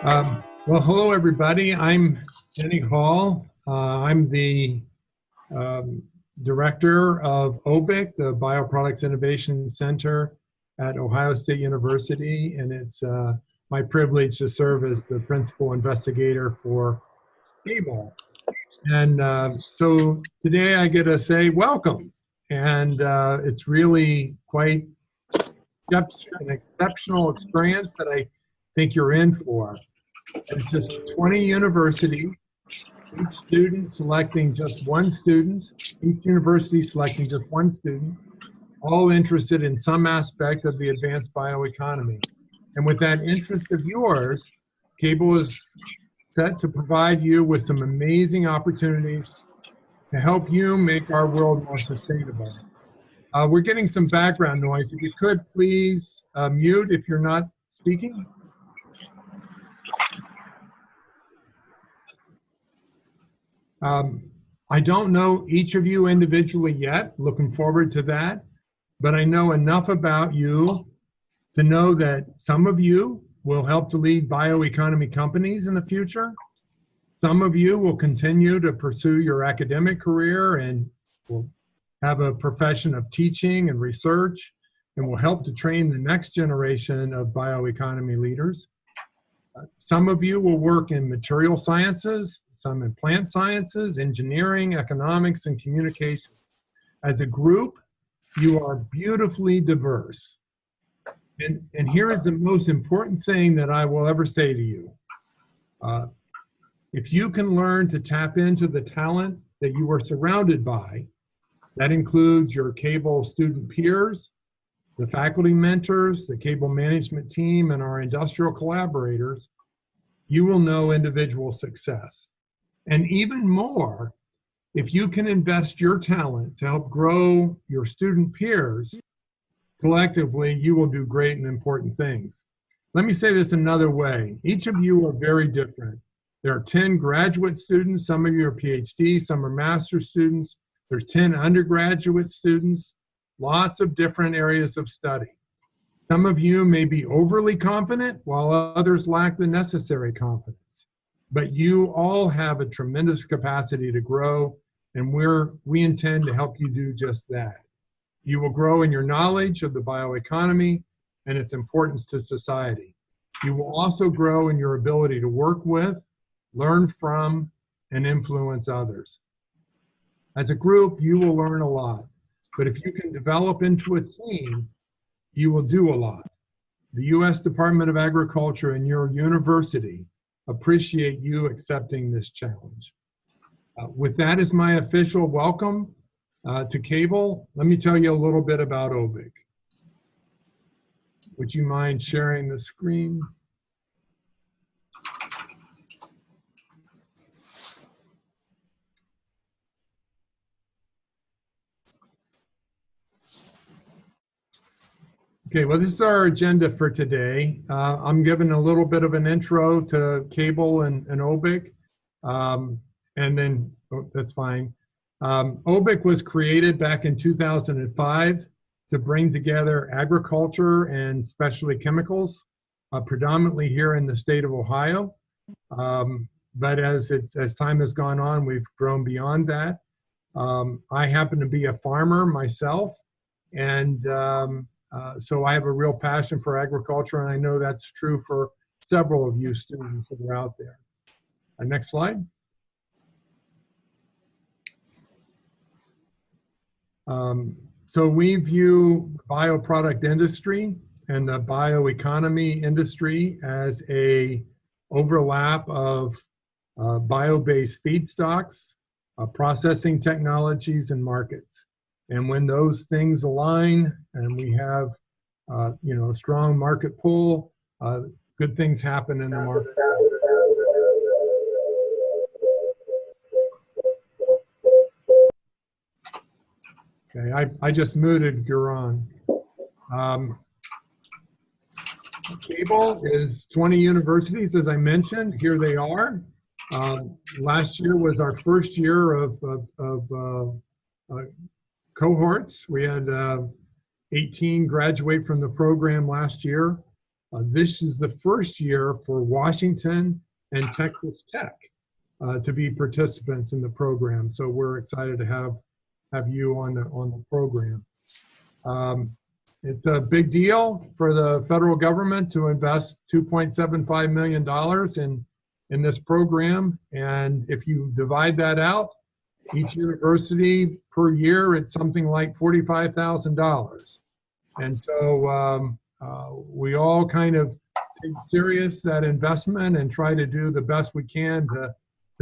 Well, hello, everybody. I'm Denny Hall. I'm the director of OBIC, the Bioproducts Innovation Center at Ohio State University, and it's my privilege to serve as the principal investigator for Cable. And so today I get to say welcome, and it's really quite an exceptional experience that I think you're in for. It's just 20 universities, each student selecting just one student, each university selecting just one student, all interested in some aspect of the advanced bioeconomy. And with that interest of yours, Cable is set to provide you with some amazing opportunities to help you make our world more sustainable. We're getting some background noise. If you could please mute if you're not speaking. I don't know each of you individually yet, looking forward to that, but I know enough about you to know that some of you will help to lead bioeconomy companies in the future. Some of you will continue to pursue your academic career and will have a profession of teaching and research and will help to train the next generation of bioeconomy leaders. Some of you will work in material sciences, some in plant sciences, engineering, economics, and communications. As a group, you are beautifully diverse. And here is the most important thing that I will ever say to you. If you can learn to tap into the talent that you are surrounded by, that includes your Cable student peers, the faculty mentors, the Cable management team, and our industrial collaborators, you will know individual success. And even more, if you can invest your talent to help grow your student peers, collectively, you will do great and important things. Let me say this another way. Each of you are very different. There are 10 graduate students, some of you are PhD, some are master's students. There's 10 undergraduate students, lots of different areas of study. Some of you may be overly confident while others lack the necessary confidence. But you all have a tremendous capacity to grow, and we intend to help you do just that. You will grow in your knowledge of the bioeconomy and its importance to society. You will also grow in your ability to work with, learn from, and influence others. As a group, you will learn a lot, but if you can develop into a team, you will do a lot. The U.S. Department of Agriculture and your university appreciate you accepting this challenge. With that as my official welcome to Cable, let me tell you a little bit about OBIC. Would you mind sharing the screen? Okay, well, this is our agenda for today. I'm giving a little bit of an intro to Cable and OBIC, and then, that's fine. OBIC was created back in 2005 to bring together agriculture and specialty chemicals, predominantly here in the state of Ohio. But as time has gone on, we've grown beyond that. I happen to be a farmer myself, and so I have a real passion for agriculture, and I know that's true for several of you students that are out there. Next slide. So we view the bioproduct industry and the bioeconomy industry as a overlap of bio-based feedstocks, processing technologies, and markets. And when those things align and we have, a strong market pull, good things happen in the market. Okay, I just muted Guran. Cable is 20 universities, as I mentioned. Here they are. Last year was our first year of cohorts. We had 18 graduate from the program last year. This is the first year for Washington and Texas Tech to be participants in the program. So we're excited to have you on the program. It's a big deal for the federal government to invest $2.75 million in this program. And if you divide that out, each university per year, it's something like $45,000. And so we all kind of take serious that investment and try to do the best we can to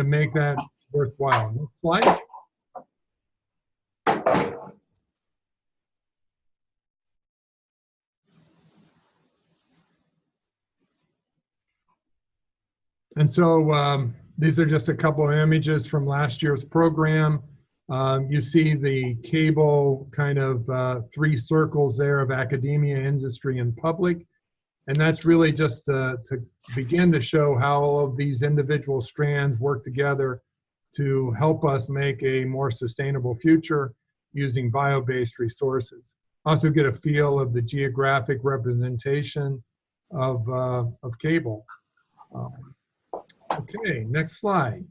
make that worthwhile. Next slide. And so these are just a couple of images from last year's program. You see the cable kind of 3 circles there of academia, industry, and public. And that's really just to begin to show how all of these individual strands work together to help us make a more sustainable future using bio-based resources. Also get a feel of the geographic representation of cable. Okay, next slide.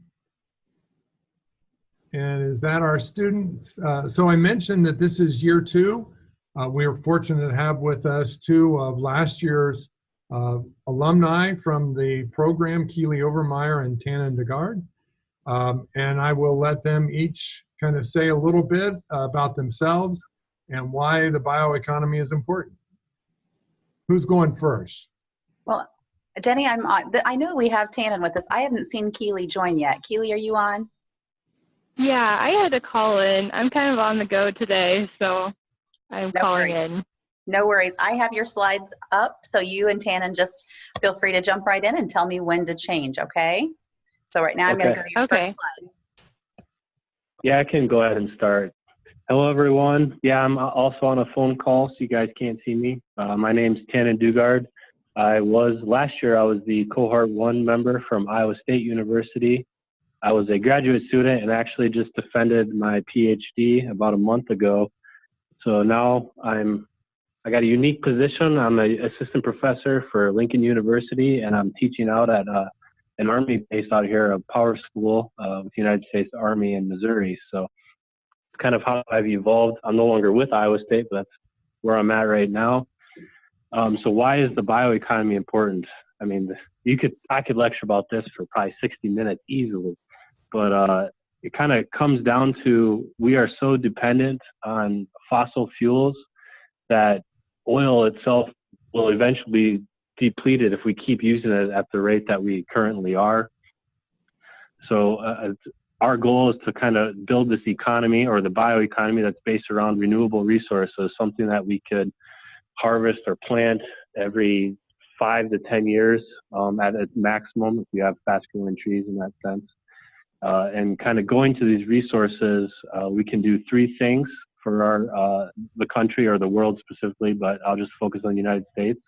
And is that our students? So I mentioned that this is year 2. We are fortunate to have with us 2 of last year's alumni from the program, Keely Overmeyer and Tannen DeGard. And I will let them each kind of say a little bit about themselves and why the bioeconomy is important. Who's going first? Well, Denny, I'm on. I know we have Tannen with us. I haven't seen Keely join yet. Keely, are you on? Yeah, I had to call in. I'm kind of on the go today, so I'm calling in. No worries. I have your slides up, so you and Tannen just feel free to jump right in and tell me when to change, okay? So right now I'm going to go to your first slide. Yeah, I can go ahead and start. Hello, everyone. Yeah, I'm also on a phone call, so you guys can't see me. My name's Tannen DeGard. Last year, I was the Cohort 1 member from Iowa State University. I was a graduate student and actually just defended my PhD about a month ago. So now I got a unique position. I'm an assistant professor for Lincoln University, and I'm teaching out at an Army base out here, a power school with the United States Army in Missouri. So it's kind of how I've evolved. I'm no longer with Iowa State, but that's where I'm at right now. So why is the bioeconomy important? I mean, I could lecture about this for probably 60 minutes easily, but it kind of comes down to we are so dependent on fossil fuels that oil itself will eventually be depleted if we keep using it at the rate that we currently are. So our goal is to kind of build this economy, or the bioeconomy, that's based around renewable resources, something that we could harvest or plant every 5 to 10 years at its maximum if we have fast-growing trees in that sense. And kind of going to these resources, we can do 3 things for the country or the world specifically, but I'll just focus on the United States.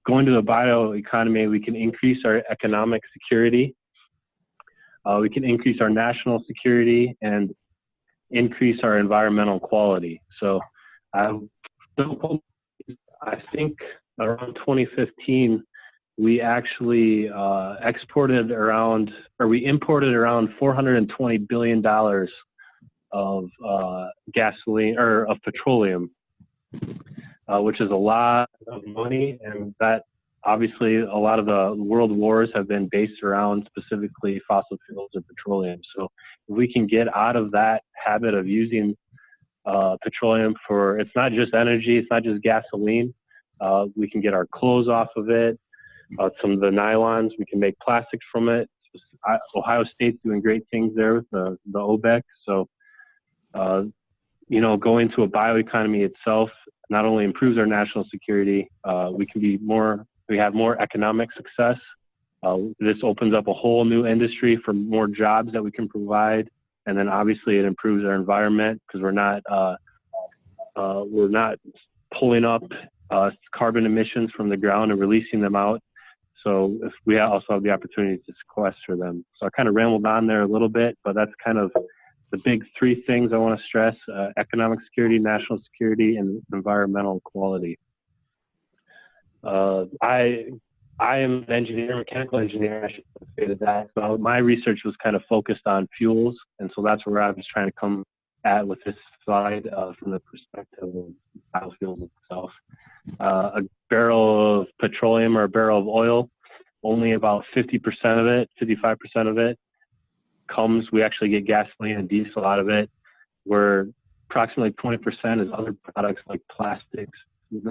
Going to the bioeconomy, we can increase our economic security. We can increase our national security and increase our environmental quality. So I think around 2015, we actually we imported around $420 billion of gasoline, or of petroleum, which is a lot of money, and that obviously a lot of the world wars have been based around specifically fossil fuels or petroleum. So if we can get out of that habit of using petroleum it's not just energy, it's not just gasoline. We can get our clothes off of it. Some of the nylons, we can make plastics from it. Ohio State's doing great things there with the OBEC. So, going to a bioeconomy itself not only improves our national security, we have more economic success. This opens up a whole new industry for more jobs that we can provide. And then obviously it improves our environment because we're not pulling up carbon emissions from the ground and releasing them out. So if we also have the opportunity to sequester them. So I kind of rambled on there a little bit, but that's kind of the big 3 things I want to stress: economic security, national security, and environmental quality. I am an engineer, mechanical engineer, I should say that. So my research was kind of focused on fuels, and so that's where I was trying to come at with this slide from the perspective of biofuels itself. A barrel of petroleum or a barrel of oil, only about 50% of it, 55% of it we actually get gasoline and diesel out of it, where approximately 20% is other products like plastics,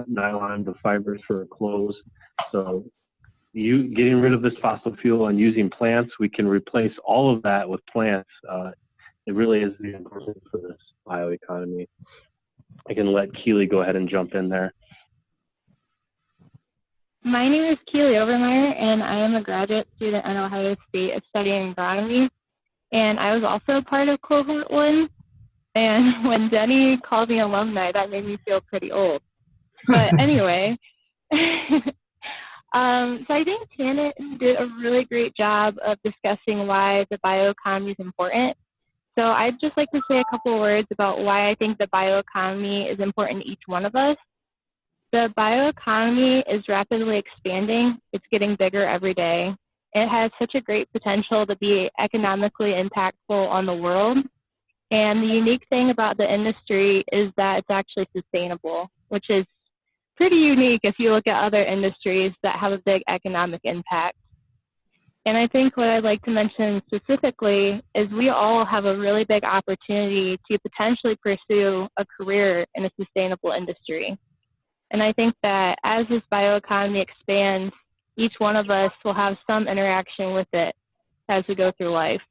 nylon, the fibers for clothes. So getting rid of this fossil fuel and using plants, we can replace all of that with plants. It really is the important for this bioeconomy. I can let Keely go ahead and jump in there. My name is Keely Overmeyer, and I am a graduate student at Ohio State studying agronomy. And I was also part of cohort 1. And when Denny called me alumni, that made me feel pretty old. But anyway, so I think Tannen did a really great job of discussing why the bioeconomy is important. So I'd just like to say a couple words about why I think the bioeconomy is important to each one of us. The bioeconomy is rapidly expanding. It's getting bigger every day. It has such a great potential to be economically impactful on the world. And the unique thing about the industry is that it's actually sustainable, which is pretty unique if you look at other industries that have a big economic impact. And I think what I'd like to mention specifically is we all have a really big opportunity to potentially pursue a career in a sustainable industry. And I think that as this bioeconomy expands, each one of us will have some interaction with it as we go through life.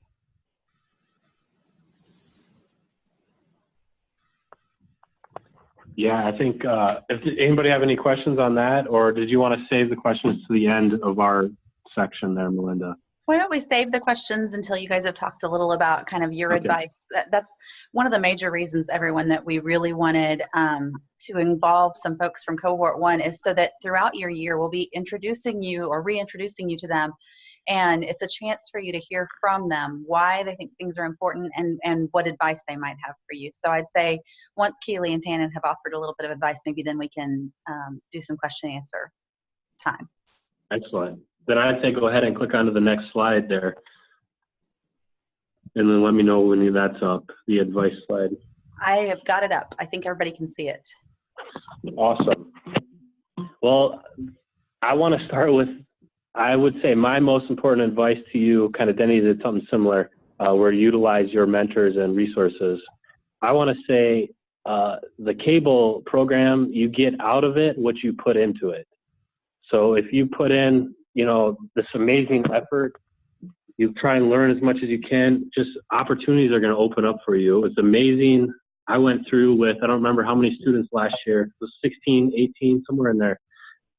Yeah, I think if anybody have any questions on that, or did you want to save the questions to the end of our section there, Melinda? Why don't we save the questions until you guys have talked a little about kind of your Okay. advice? That's one of the major reasons, everyone, that we really wanted to involve some folks from cohort 1 is so that throughout your year we'll be introducing you or reintroducing you to them, and it's a chance for you to hear from them why they think things are important and what advice they might have for you. So I'd say once Keely and Tannen have offered a little bit of advice, maybe then we can do some question and answer time. Excellent. Then I'd say go ahead and click onto the next slide there. And then let me know when that's up, the advice slide. I have got it up. I think everybody can see it. Awesome. Well, I want to start with, I would say my most important advice to you, kind of Denny did something similar, where utilize your mentors and resources. I want to say the cable program, you get out of it what you put into it. So if you put in, this amazing effort, you try and learn as much as you can, just opportunities are going to open up for you. It's amazing. I went through with, I don't remember how many students last year, it was 16, 18, somewhere in there.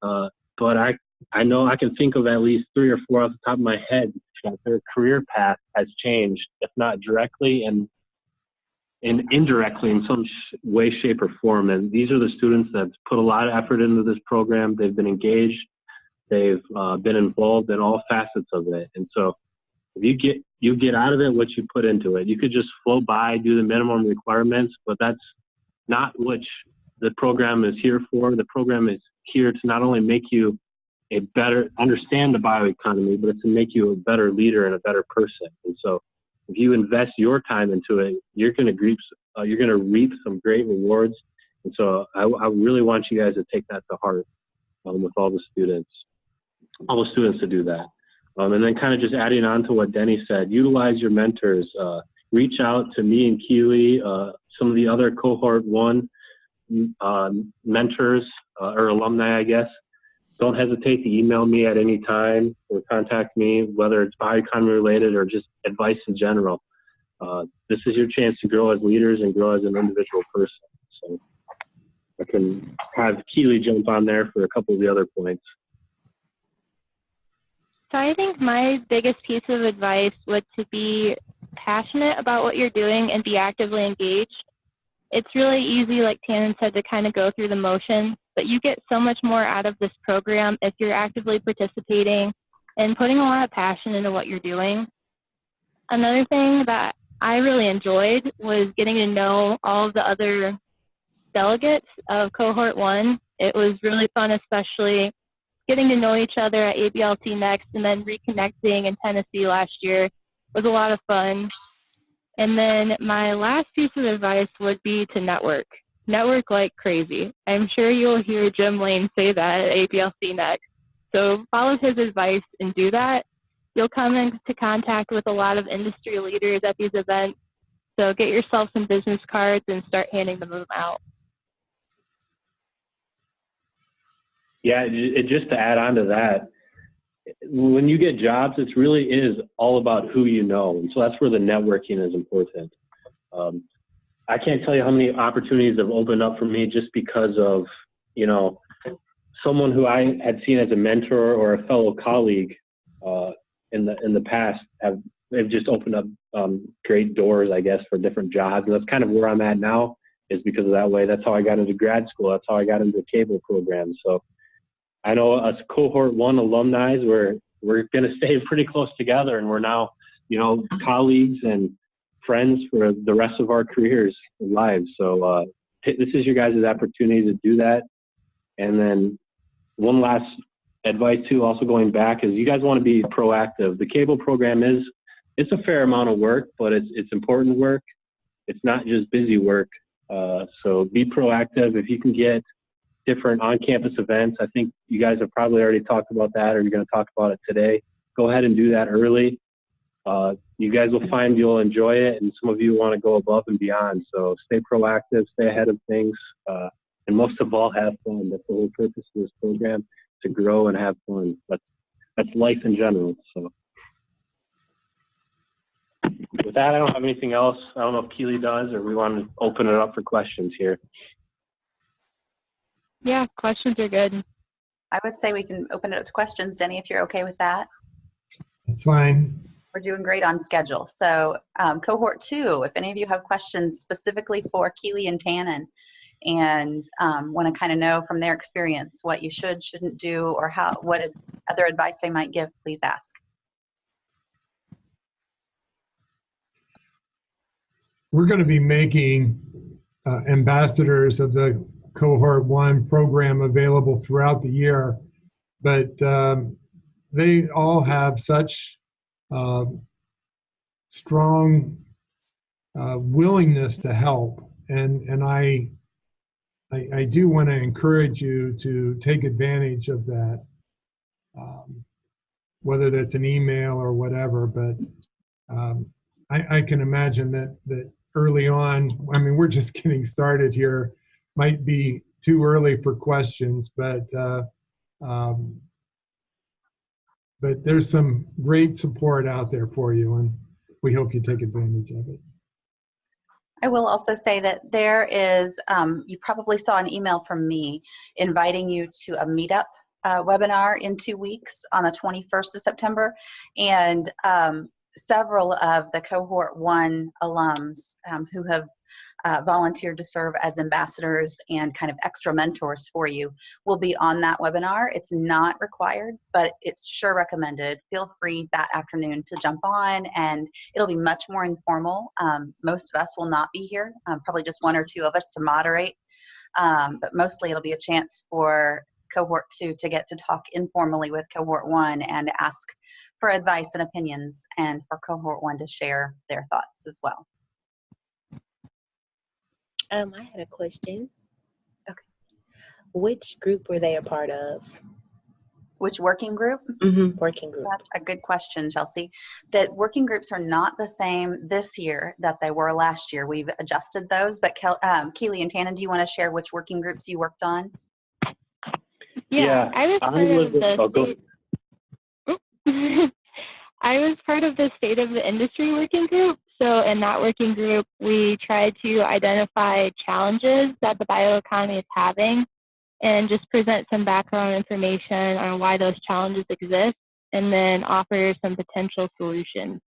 But I know I can think of at least 3 or 4 off the top of my head that their career path has changed, if not directly and indirectly in some way, shape, or form. And these are the students that put a lot of effort into this program. They've been engaged. They've been involved in all facets of it. And so if you get out of it what you put into it. You could just float by, do the minimum requirements, but that's not what the program is here for. The program is here to not only make you understand the bioeconomy, but to make you a better leader and a better person. And so if you invest your time into it, you're going to reap some great rewards. And so I really want you guys to take that to heart with all the students to do that. And then kind of just adding on to what Denny said, utilize your mentors. Reach out to me and Keely, some of the other cohort 1 mentors or alumni, I guess. Don't hesitate to email me at any time or contact me, whether it's bioeconomy related or just advice in general. This is your chance to grow as leaders and grow as an individual person. So I can have Keely jump on there for a couple of the other points. So I think my biggest piece of advice would to be passionate about what you're doing and be actively engaged. It's really easy, like Tannen said, to kind of go through the motions, but you get so much more out of this program if you're actively participating and putting a lot of passion into what you're doing. Another thing that I really enjoyed was getting to know all of the other delegates of cohort 1. It was really fun, especially getting to know each other at ABLC Next and then reconnecting in Tennessee last year was a lot of fun. And then my last piece of advice would be to network. Network like crazy. I'm sure you'll hear Jim Lane say that at ABLC Next. So follow his advice and do that. You'll come into contact with a lot of industry leaders at these events. So get yourself some business cards and start handing them out. Yeah, just to add on to that, when you get jobs, it really is all about who you know. And so that's where the networking is important. I can't tell you how many opportunities have opened up for me just because of, you know, someone who I had seen as a mentor or a fellow colleague in the past they've just opened up great doors, I guess, for different jobs. And that's kind of where I'm at now, is because of that way. That's how I got into grad school. That's how I got into the cable program. So I know us cohort 1 alumni, we're going to stay pretty close together, and we're now, you know, colleagues and friends for the rest of our careers and lives. So this is your guys' opportunity to do that. And then one last advice too, also going back, is you guys want to be proactive. The cable program it's a fair amount of work, but it's important work. It's not just busy work. So be proactive. If you can get different on-campus events, I think you guys have probably already talked about that, or you're going to talk about it today. Go ahead and do that early. You guys will find you'll enjoy it, and some of you want to go above and beyond. So stay proactive, stay ahead of things, and most of all, have fun. That's the whole purpose of this program, to grow and have fun. That's life in general. So with that, I don't have anything else. I don't know if Keely does, or we want to open it up for questions here. Yeah, questions are good. I would say we can open it up to questions, Denny, if you're okay with that. That's fine. We're doing great on schedule. So cohort 2, if any of you have questions specifically for Keely and Tannen and want to kind of know from their experience what you shouldn't do, or what other advice they might give, please ask. We're going to be making ambassadors of the cohort 1 program available throughout the year, but they all have such strong willingness to help, and I do want to encourage you to take advantage of that, whether that's an email or whatever. But I can imagine that early on, I mean, we're just getting started here, might be too early for questions, but there's some great support out there for you, and we hope you take advantage of it. I will also say that there is, you probably saw an email from me inviting you to a meetup webinar in 2 weeks on the 21st of September. And several of the cohort 1 alums who have volunteered to serve as ambassadors and kind of extra mentors for you will be on that webinar. It's not required, but it's sure recommended. Feel free that afternoon to jump on, and it'll be much more informal. Most of us will not be here, probably just 1 or 2 of us to moderate, but mostly it'll be a chance for cohort 2 to get to talk informally with cohort 1 and ask for advice and opinions, and for cohort 1 to share their thoughts as well. I had a question. Okay. Which group were they a part of? Which working group? Working group. That's a good question, Chelsea. That working groups are not the same this year that they were last year. We've adjusted those, but Keely and Tannen, do you want to share which working groups you worked on? Yeah, I was part of the State of the Industry working group. So in that working group, we tried to identify challenges that the bioeconomy is having and just present some background information on why those challenges exist, and then offer some potential solutions.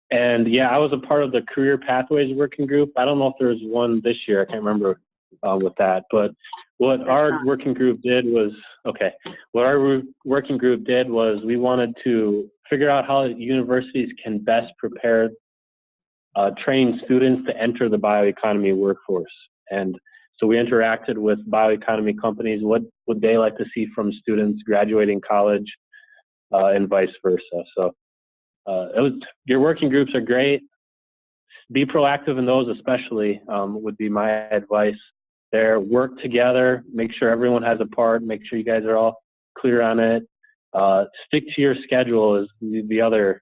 And yeah, I was a part of the Career Pathways working group. I don't know if there's one this year. I can't remember with that. But what our working group did was, we wanted to figure out how universities can best prepare train students to enter the bioeconomy workforce. And So we interacted with bioeconomy companies. What would they like to see from students graduating college, and vice versa. So your working groups are great. Be proactive in those, especially, would be my advice there. Work together, make sure everyone has a part, make sure you guys are all clear on it. Stick to your schedule is the other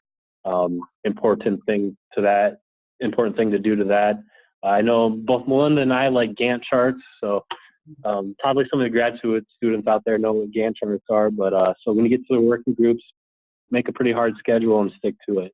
important thing to do to that. I know both Melinda and I like Gantt charts, so probably some of the graduate students out there know what Gantt charts are, but so when you get to the working groups, make a pretty hard schedule and stick to it.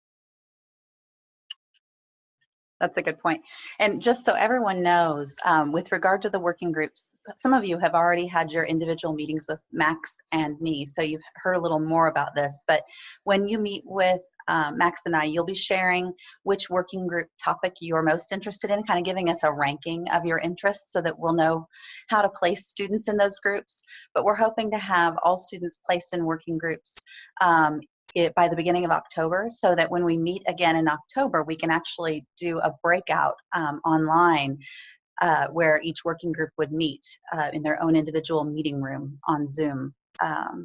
That's a good point. And just so everyone knows, with regard to the working groups, some of you have already had your individual meetings with Max and me, so you've heard a little more about this. But when you meet with Max and I, you'll be sharing which working group topic you're most interested in, kind of giving us a ranking of your interests so that we'll know how to place students in those groups. But we're hoping to have all students placed in working groups by the beginning of October, so that when we meet again in October, we can actually do a breakout online where each working group would meet in their own individual meeting room on Zoom.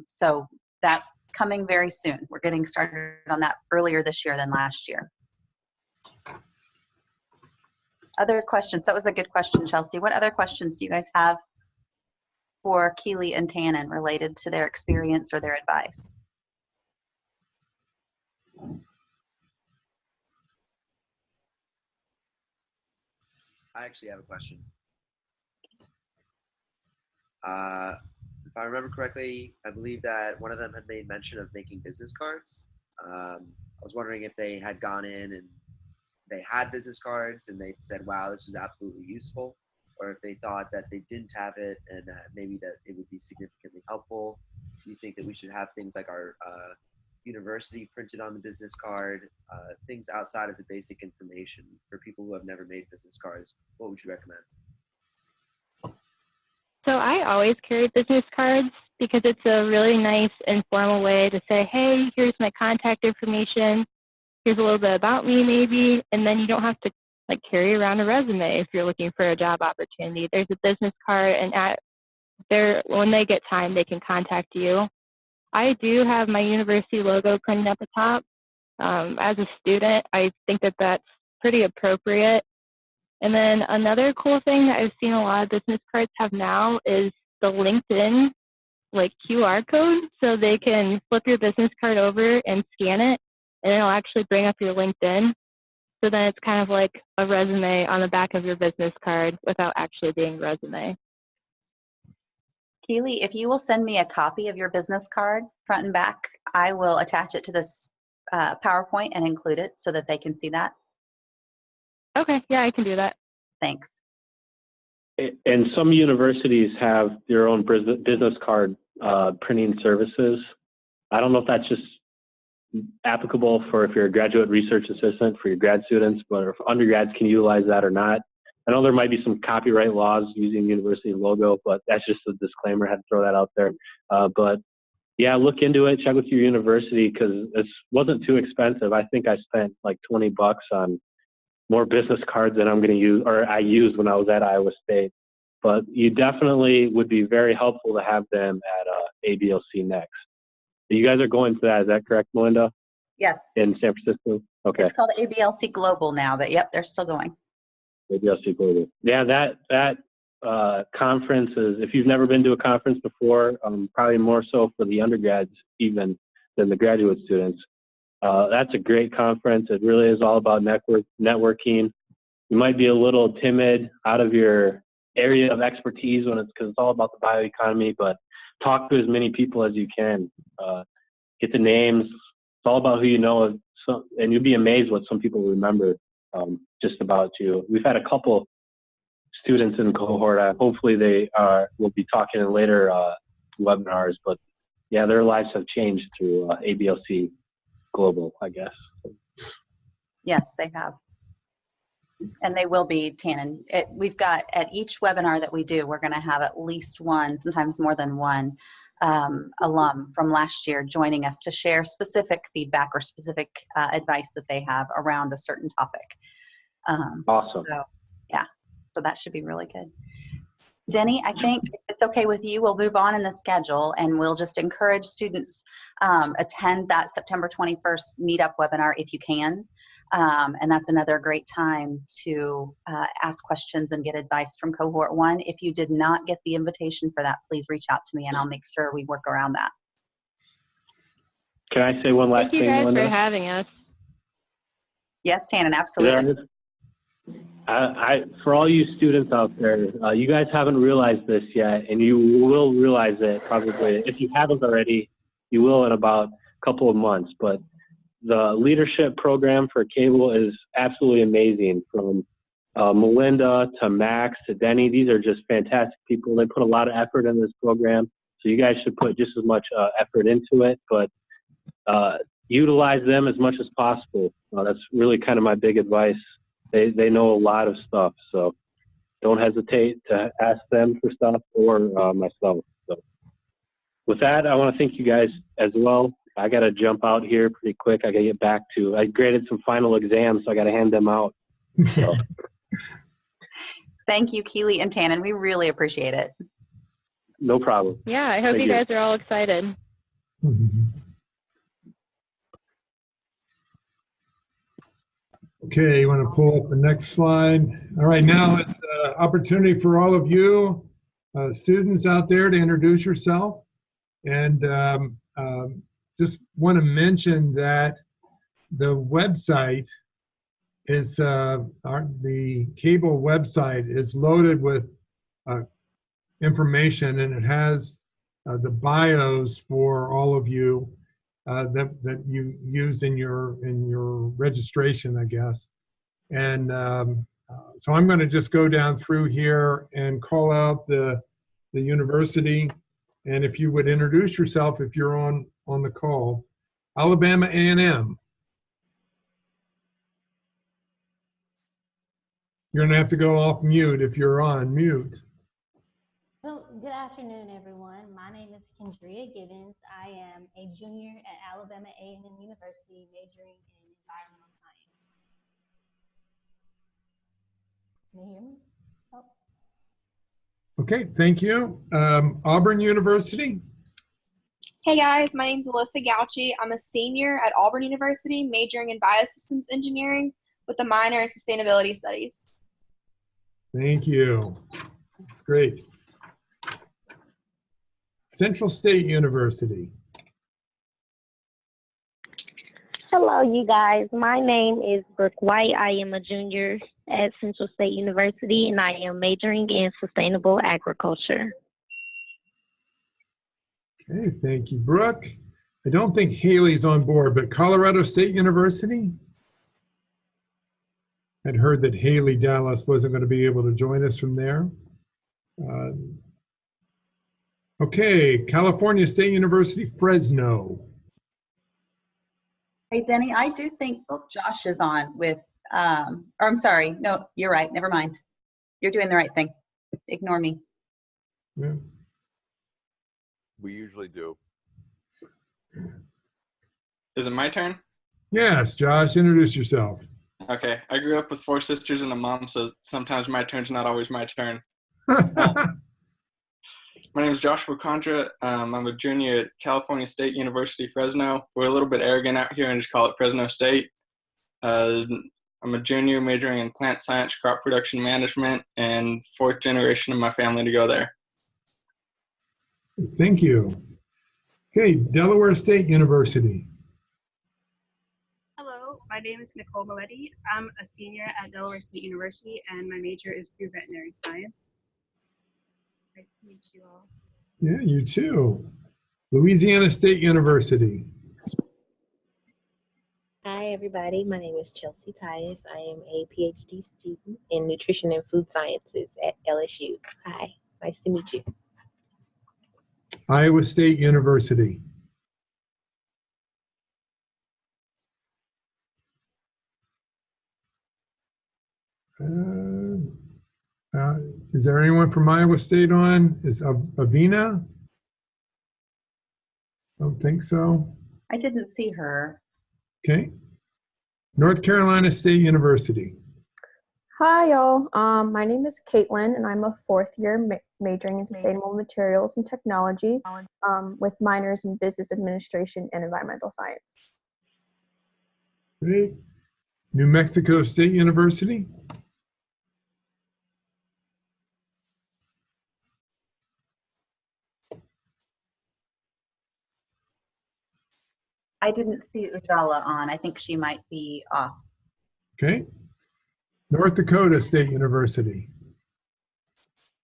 So that's coming very soon. We're getting started on that earlier this year than last year. Other questions? That was a good question, Chelsea. What other questions do you guys have for Keely and Tannen related to their experience or their advice? I actually have a question. If I remember correctly, I believe that one of them had made mention of making business cards. I was wondering if they had gone in and they had business cards and they said, wow, this was absolutely useful, or if they thought that they didn't have it and maybe that it would be significantly helpful. Do you think that we should have things like our university printed on the business card, things outside of the basic information for people who have never made business cards? What would you recommend? So I always carry business cards because it's a really nice informal way to say, hey, here's my contact information. Here's a little bit about me maybe. And then you don't have to like carry around a resume if you're looking for a job opportunity. There's a business card, and when they get time, they can contact you. I do have my university logo printed at the top. As a student, I think that that's pretty appropriate. And then another cool thing that I've seen a lot of business cards have now is the LinkedIn like QR code. So they can flip your business card over and scan it, and it'll actually bring up your LinkedIn. So then it's kind of like a resume on the back of your business card without actually being a resume. Keely, if you will send me a copy of your business card, front and back, I will attach it to this PowerPoint and include it so that they can see that. Okay, yeah, I can do that. Thanks. And some universities have their own business card printing services. I don't know if that's just applicable for if you're a graduate research assistant for your grad students, but if undergrads can utilize that or not. I know there might be some copyright laws using university logo, but that's just a disclaimer. I had to throw that out there. But yeah, look into it. Check with your university because it wasn't too expensive. I think I spent like $20 on more business cards than I'm going to use, or I used when I was at Iowa State. But you definitely would be very helpful to have them at ABLC next. You guys are going to that, is that correct, Melinda? Yes. In San Francisco? Okay. It's called ABLC Global now, but yep, they're still going. ABLC Global. Yeah, that conference is, if you've never been to a conference before, probably more so for the undergrads even than the graduate students. That's a great conference. It really is all about networking. You might be a little timid out of your area of expertise because it's all about the bioeconomy, but talk to as many people as you can. Get the names. It's all about who you know, and you'll be amazed what some people remember just about you. We've had a couple students in cohort. Hopefully they will be talking in later webinars, but yeah, their lives have changed through ABLC Global, I guess. Yes, they have. And they will be, Tannen. We've got, at each webinar that we do, we're going to have at least one, sometimes more than one, alum from last year joining us to share specific feedback or specific advice that they have around a certain topic. Awesome. So, yeah, so that should be really good. Denny, I think if it's okay with you, we'll move on in the schedule and we'll just encourage students attend that September 21st meetup webinar if you can. And that's another great time to ask questions and get advice from cohort 1. If you did not get the invitation for that, please reach out to me and I'll make sure we work around that. Can I say one last thing, Thank you guys Linda? for having us. Yes, Tannen, absolutely. For all you students out there, you guys haven't realized this yet, and you will realize it probably. If you haven't already, you will in about a couple of months. But the leadership program for cable is absolutely amazing. From Melinda to Max to Denny, these are just fantastic people. They put a lot of effort in this program, so you guys should put just as much effort into it. But utilize them as much as possible. That's really kind of my big advice. They know a lot of stuff, so don't hesitate to ask them for stuff or myself. So with that, I want to thank you guys as well. I got to jump out here pretty quick. I got to get back to, I graded some final exams, so I got to hand them out. So. Thank you, Keely and Tannen. We really appreciate it. No problem. Yeah, I hope Thank you you. guys are all excited. Okay, you want to pull up the next slide? All right, now it's an opportunity for all of you students out there to introduce yourself. And just want to mention that the website is, the cable website is loaded with information, and it has the bios for all of you that you used in your registration, I guess. And so I'm going to just go down through here and call out the university. And if you would introduce yourself if you're on the call. Alabama A&M. You're going to have to go off mute if you're on mute. So, good afternoon, everyone. My name is Kendria Gibbons. I am a junior at Alabama A&M University, majoring in environmental science. Can you hear me? Oh. Okay, thank you. Auburn University. Hey guys, my name is Alyssa Gauchi. I'm a senior at Auburn University, majoring in biosystems engineering with a minor in sustainability studies. Thank you. That's great. Central State University. Hello, you guys. My name is Brooke White. I am a junior at Central State University, and I am majoring in sustainable agriculture. Okay, thank you, Brooke. I don't think Haley's on board, but Colorado State University? I'd heard that Haley Dallas wasn't going to be able to join us from there. Okay, California State University, Fresno. Hey, Denny, I do think Josh is on with, or I'm sorry. No, you're right. Never mind. You're doing the right thing. Ignore me. Yeah. We usually do. Is it my turn? Yes, Josh, introduce yourself. Okay. I grew up with 4 sisters and a mom, so sometimes my turn's not always my turn. My name is Joshua Contra. I'm a junior at California State University, Fresno. We're a little bit arrogant out here and just call it Fresno State. I'm a junior majoring in plant science, crop production management, and 4th generation of my family to go there. Thank you. Okay, Delaware State University. Hello, my name is Nicole Maletti. I'm a senior at Delaware State University, and my major is pre-veterinary science. Nice to meet you all. Yeah, you too. Louisiana State University. Hi, everybody. My name is Chelsea Tyus. I am a PhD student in nutrition and food sciences at LSU. Hi, nice to meet you. Iowa State University. Is there anyone from Iowa State on? Is Avina? Don't think so. I didn't see her. Okay. North Carolina State University. Hi, y'all. My name is Caitlin, and I'm a fourth year majoring in sustainable materials and technology with minors in business administration and environmental science. Great. New Mexico State University. I didn't see Ujala on. I think she might be off. Okay. North Dakota State University.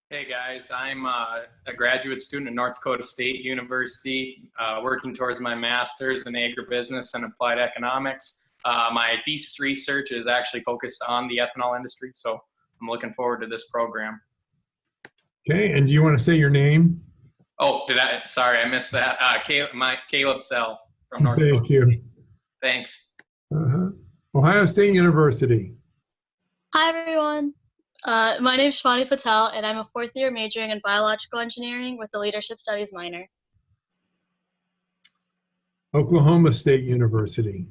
Hey guys, I'm a graduate student at North Dakota State University, working towards my master's in agribusiness and applied economics. My thesis research is actually focused on the ethanol industry, so I'm looking forward to this program. Okay, and do you want to say your name? Oh, sorry, I missed that. Caleb Sell from North Dakota. Thank you. Thanks. Ohio State University. Hi, everyone. My name is Shivani Patel, and I'm a fourth year majoring in biological engineering with a leadership studies minor. Oklahoma State University.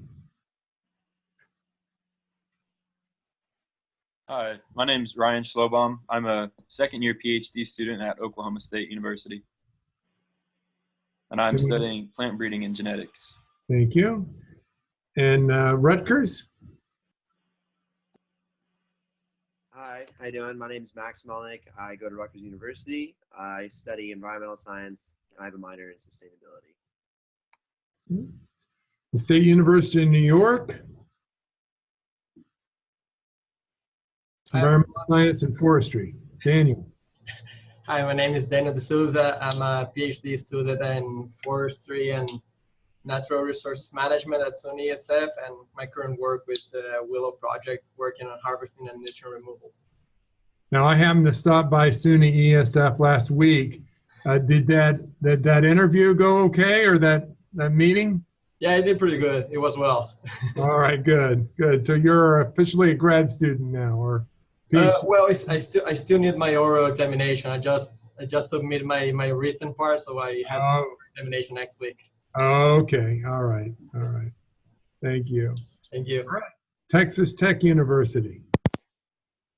Hi, my name is Ryan Schlobaum. I'm a second-year PhD student at Oklahoma State University, and I'm studying plant breeding and genetics. Thank you. And Rutgers? Hi, how you doing? My name is Max Melnick. I go to Rutgers University. I study environmental science, and I have a minor in sustainability. The State University of New York. Environmental science and forestry. Daniel. Hi, my name is Daniel D'Souza. I'm a PhD student in forestry and natural resources management at SUNY ESF, and my current work with the Willow Project, working on harvesting and nutrient removal. Now, I happened to stop by SUNY ESF last week. Did that interview go okay, or that meeting? Yeah, it did pretty good. It was well. All right, good. So you're officially a grad student now, or? Well, I still need my oral examination. I just submitted my written part, so I have examination next week. Okay. All right. Thank you. Thank you. All right. Texas Tech University.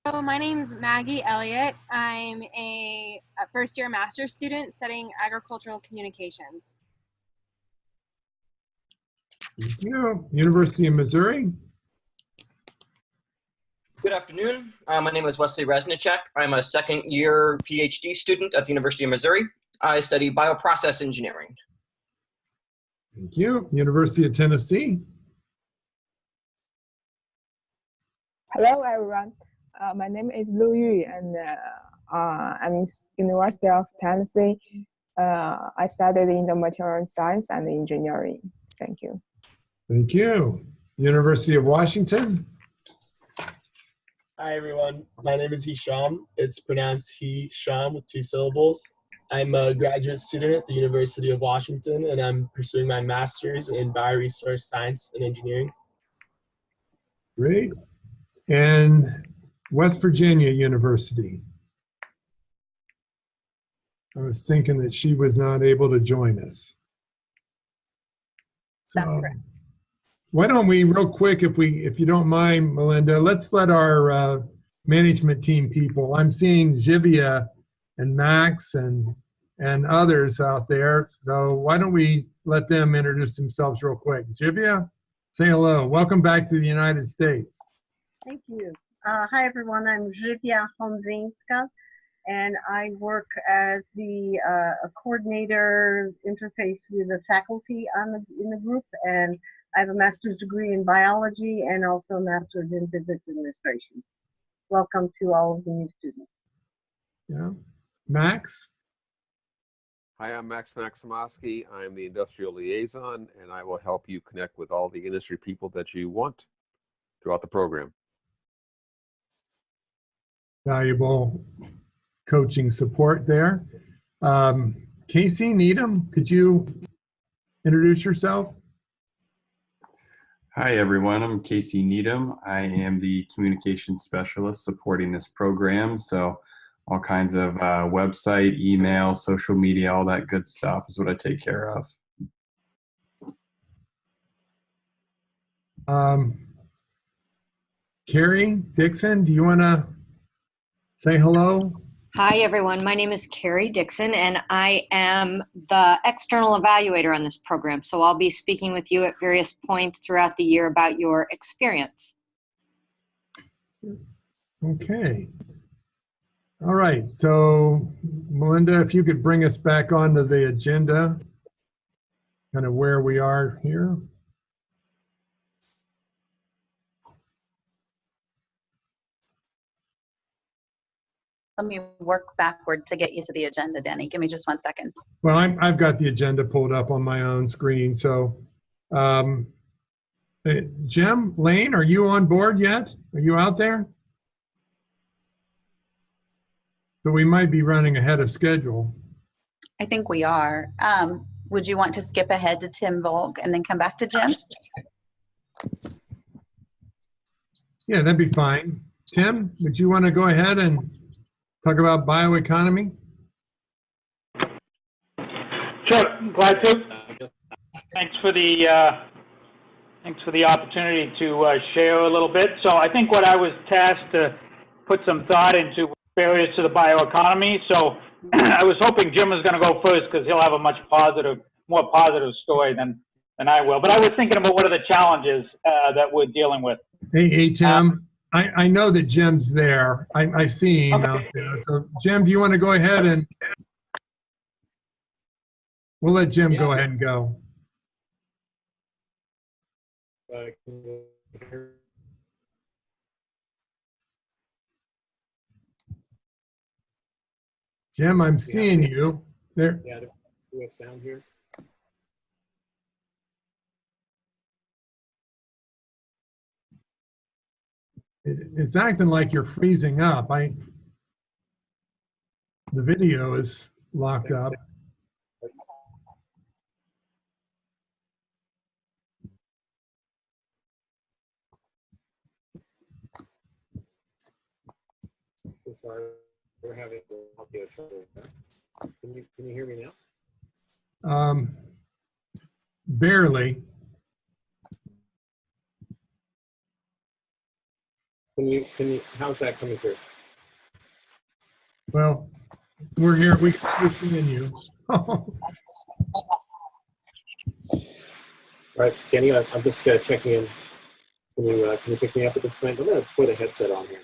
So my name's Maggie Elliott. I'm a first-year master's student studying agricultural communications. Thank you. University of Missouri. Good afternoon. My name is Wesley Resnicek. I'm a second-year PhD student at the University of Missouri. I study bioprocess engineering. Thank you. University of Tennessee. Hello, everyone. My name is Lu Yu, and I'm in University of Tennessee. I studied in the material science and engineering. Thank you. Thank you. University of Washington. Hi, everyone. My name is Hisham. It's pronounced He-Sham with 2 syllables. I'm a graduate student at the University of Washington, and I'm pursuing my master's in bioresource science and engineering. Great. And West Virginia University. I was thinking that she was not able to join us. That's correct. Why don't we, real quick, if you don't mind, Melinda, let's let our management team people. I'm seeing Jivia and Max and others out there. So why don't we let them introduce themselves real quick. Jivia, say hello. Welcome back to the United States. Thank you. Hi, everyone. I'm Zhivia Honzinska, and I work as the coordinator interface with the faculty in the group, and I have a master's degree in biology and also a master's in business administration. Welcome to all of the new students. Yeah. Max? Hi, I'm Max Maximowski. I'm the industrial liaison, and I will help you connect with all the industry people that you want throughout the program. Valuable coaching support there. Casey Needham, could you introduce yourself? Hi, everyone. I'm Casey Needham. I am the communications specialist supporting this program. So all kinds of website, email, social media, all that good stuff is what I take care of. Carrie Dixon, do you want to say hello? Hi, everyone. My name is Carrie Dixon, and I am the external evaluator on this program. So I'll be speaking with you at various points throughout the year about your experience. Okay. All right. So, Melinda, if you could bring us back onto the agenda, kind of where we are here. Let me work backward to get you to the agenda, Danny. Give me just 1 second. Well, I've got the agenda pulled up on my own screen. So, Jim, Lane, are you on board yet? Are you out there? So we might be running ahead of schedule. I think we are. Would you want to skip ahead to Tim Volk and then come back to Jim? Yeah, that'd be fine. Tim, would you want to go ahead and talk about bioeconomy? Sure, glad to. Thanks for the opportunity to share a little bit. So I think what I was tasked to put some thought into barriers to the bioeconomy. So I was hoping Jim was going to go first because he'll have a much more positive story than I will. But I was thinking about what are the challenges that we're dealing with. Hey, Tim, I know that Jim's there. I see him out there. So Jim, do you want to go ahead and we'll let Jim go ahead and go. Jim, I'm seeing you. There. Yeah, do we have sound here? It's acting like you're freezing up. The video is locked up. So sorry, we're having audio trouble. Can you hear me now? Barely. Can you how's that coming through? Well, we're here. We're seeing you. All right, Kenny, I'm just checking in. Can you pick me up at this point? I'm going to put a headset on here.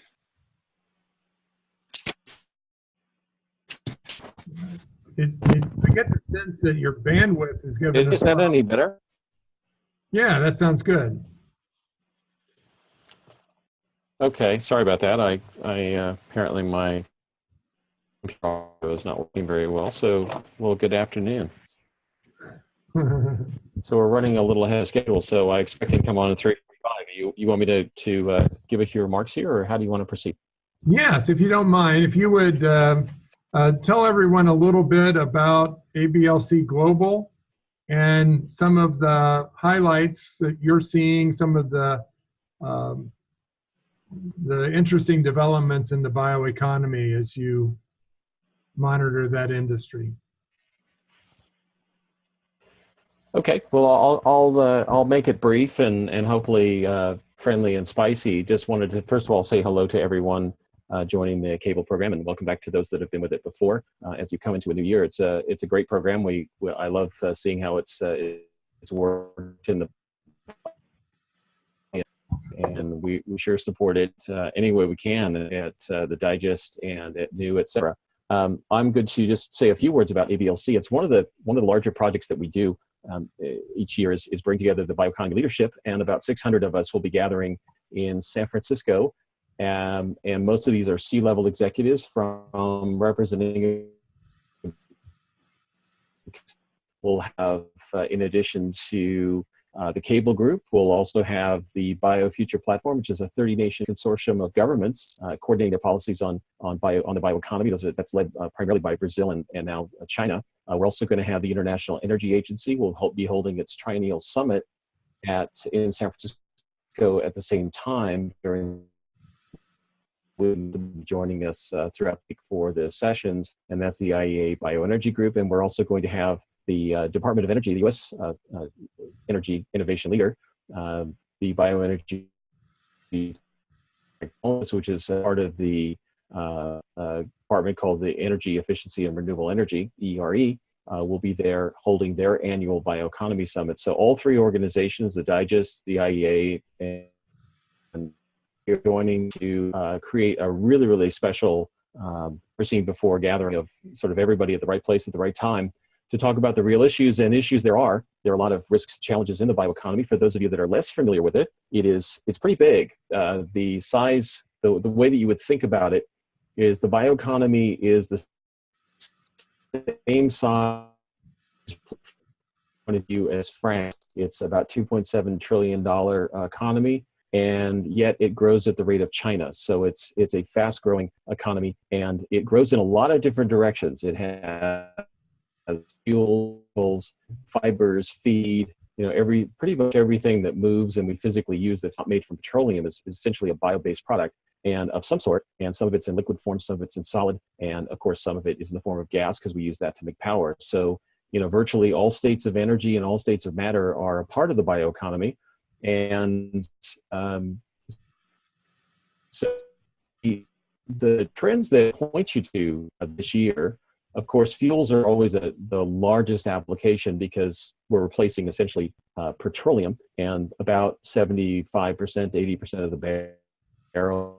I get the sense that your bandwidth is giving us. Is that any better? Yeah, that sounds good. Okay, sorry about that. I apparently my computer is not working very well. So, well, good afternoon. So we're running a little ahead of schedule. So I expect to come on at 3:45. You want me to give us your remarks here, or how do you want to proceed? Yes, if you don't mind, if you would tell everyone a little bit about ABLC Global and some of the highlights that you're seeing, some of the interesting developments in the bioeconomy as you monitor that industry. Okay, well, I'll make it brief and hopefully friendly and spicy. Just wanted to first of all say hello to everyone joining the cable program, and welcome back to those that have been with it before. As you come into a new year, it's a great program. I love seeing how it's worked in the, and we sure support it any way we can at the Digest and at New, etc. I'm good to just say a few words about ABLC. It's one of the larger projects that we do each year is bring together the bioeconomy leadership, and about 600 of us will be gathering in San Francisco. And most of these are C-level executives from representing. We'll have, in addition to the cable group, we'll also have the BioFuture platform, which is a 30-nation consortium of governments coordinating their policies on the bioeconomy. That's led primarily by Brazil and now China. We're also going to have the International Energy Agency. We'll be holding its triennial summit in San Francisco at the same time joining us throughout the week for the sessions, and that's the IEA Bioenergy Group. And we're also going to have the Department of Energy, the U.S. Energy Innovation Leader, the Bioenergy which is part of the department called the Energy Efficiency and Renewable Energy, ERE, will be there holding their annual Bioeconomy Summit. So all three organizations, the Digest, the IEA, and you're joining to create a really, really special seen before gathering of sort of everybody at the right place at the right time to talk about the real issues and issues there are. There are a lot of risks, challenges in the bioeconomy. For those of you that are less familiar with it, it's pretty big. The size, the way that you would think about it is the bioeconomy is the same size point of view as France. It's about $2.7 trillion economy, and yet it grows at the rate of China. So it's a fast growing economy, and it grows in a lot of different directions. It has fuels, fibers, feed, pretty much everything that moves and we physically use that's not made from petroleum is essentially a bio-based product and of some sort, and some of it's in liquid form, some of it's in solid, and of course some of it is in the form of gas because we use that to make power. So virtually all states of energy and all states of matter are a part of the bioeconomy. And so the trends that point you to this year, of course, fuels are always the largest application because we're replacing essentially petroleum, and about 75%, 80% of the barrel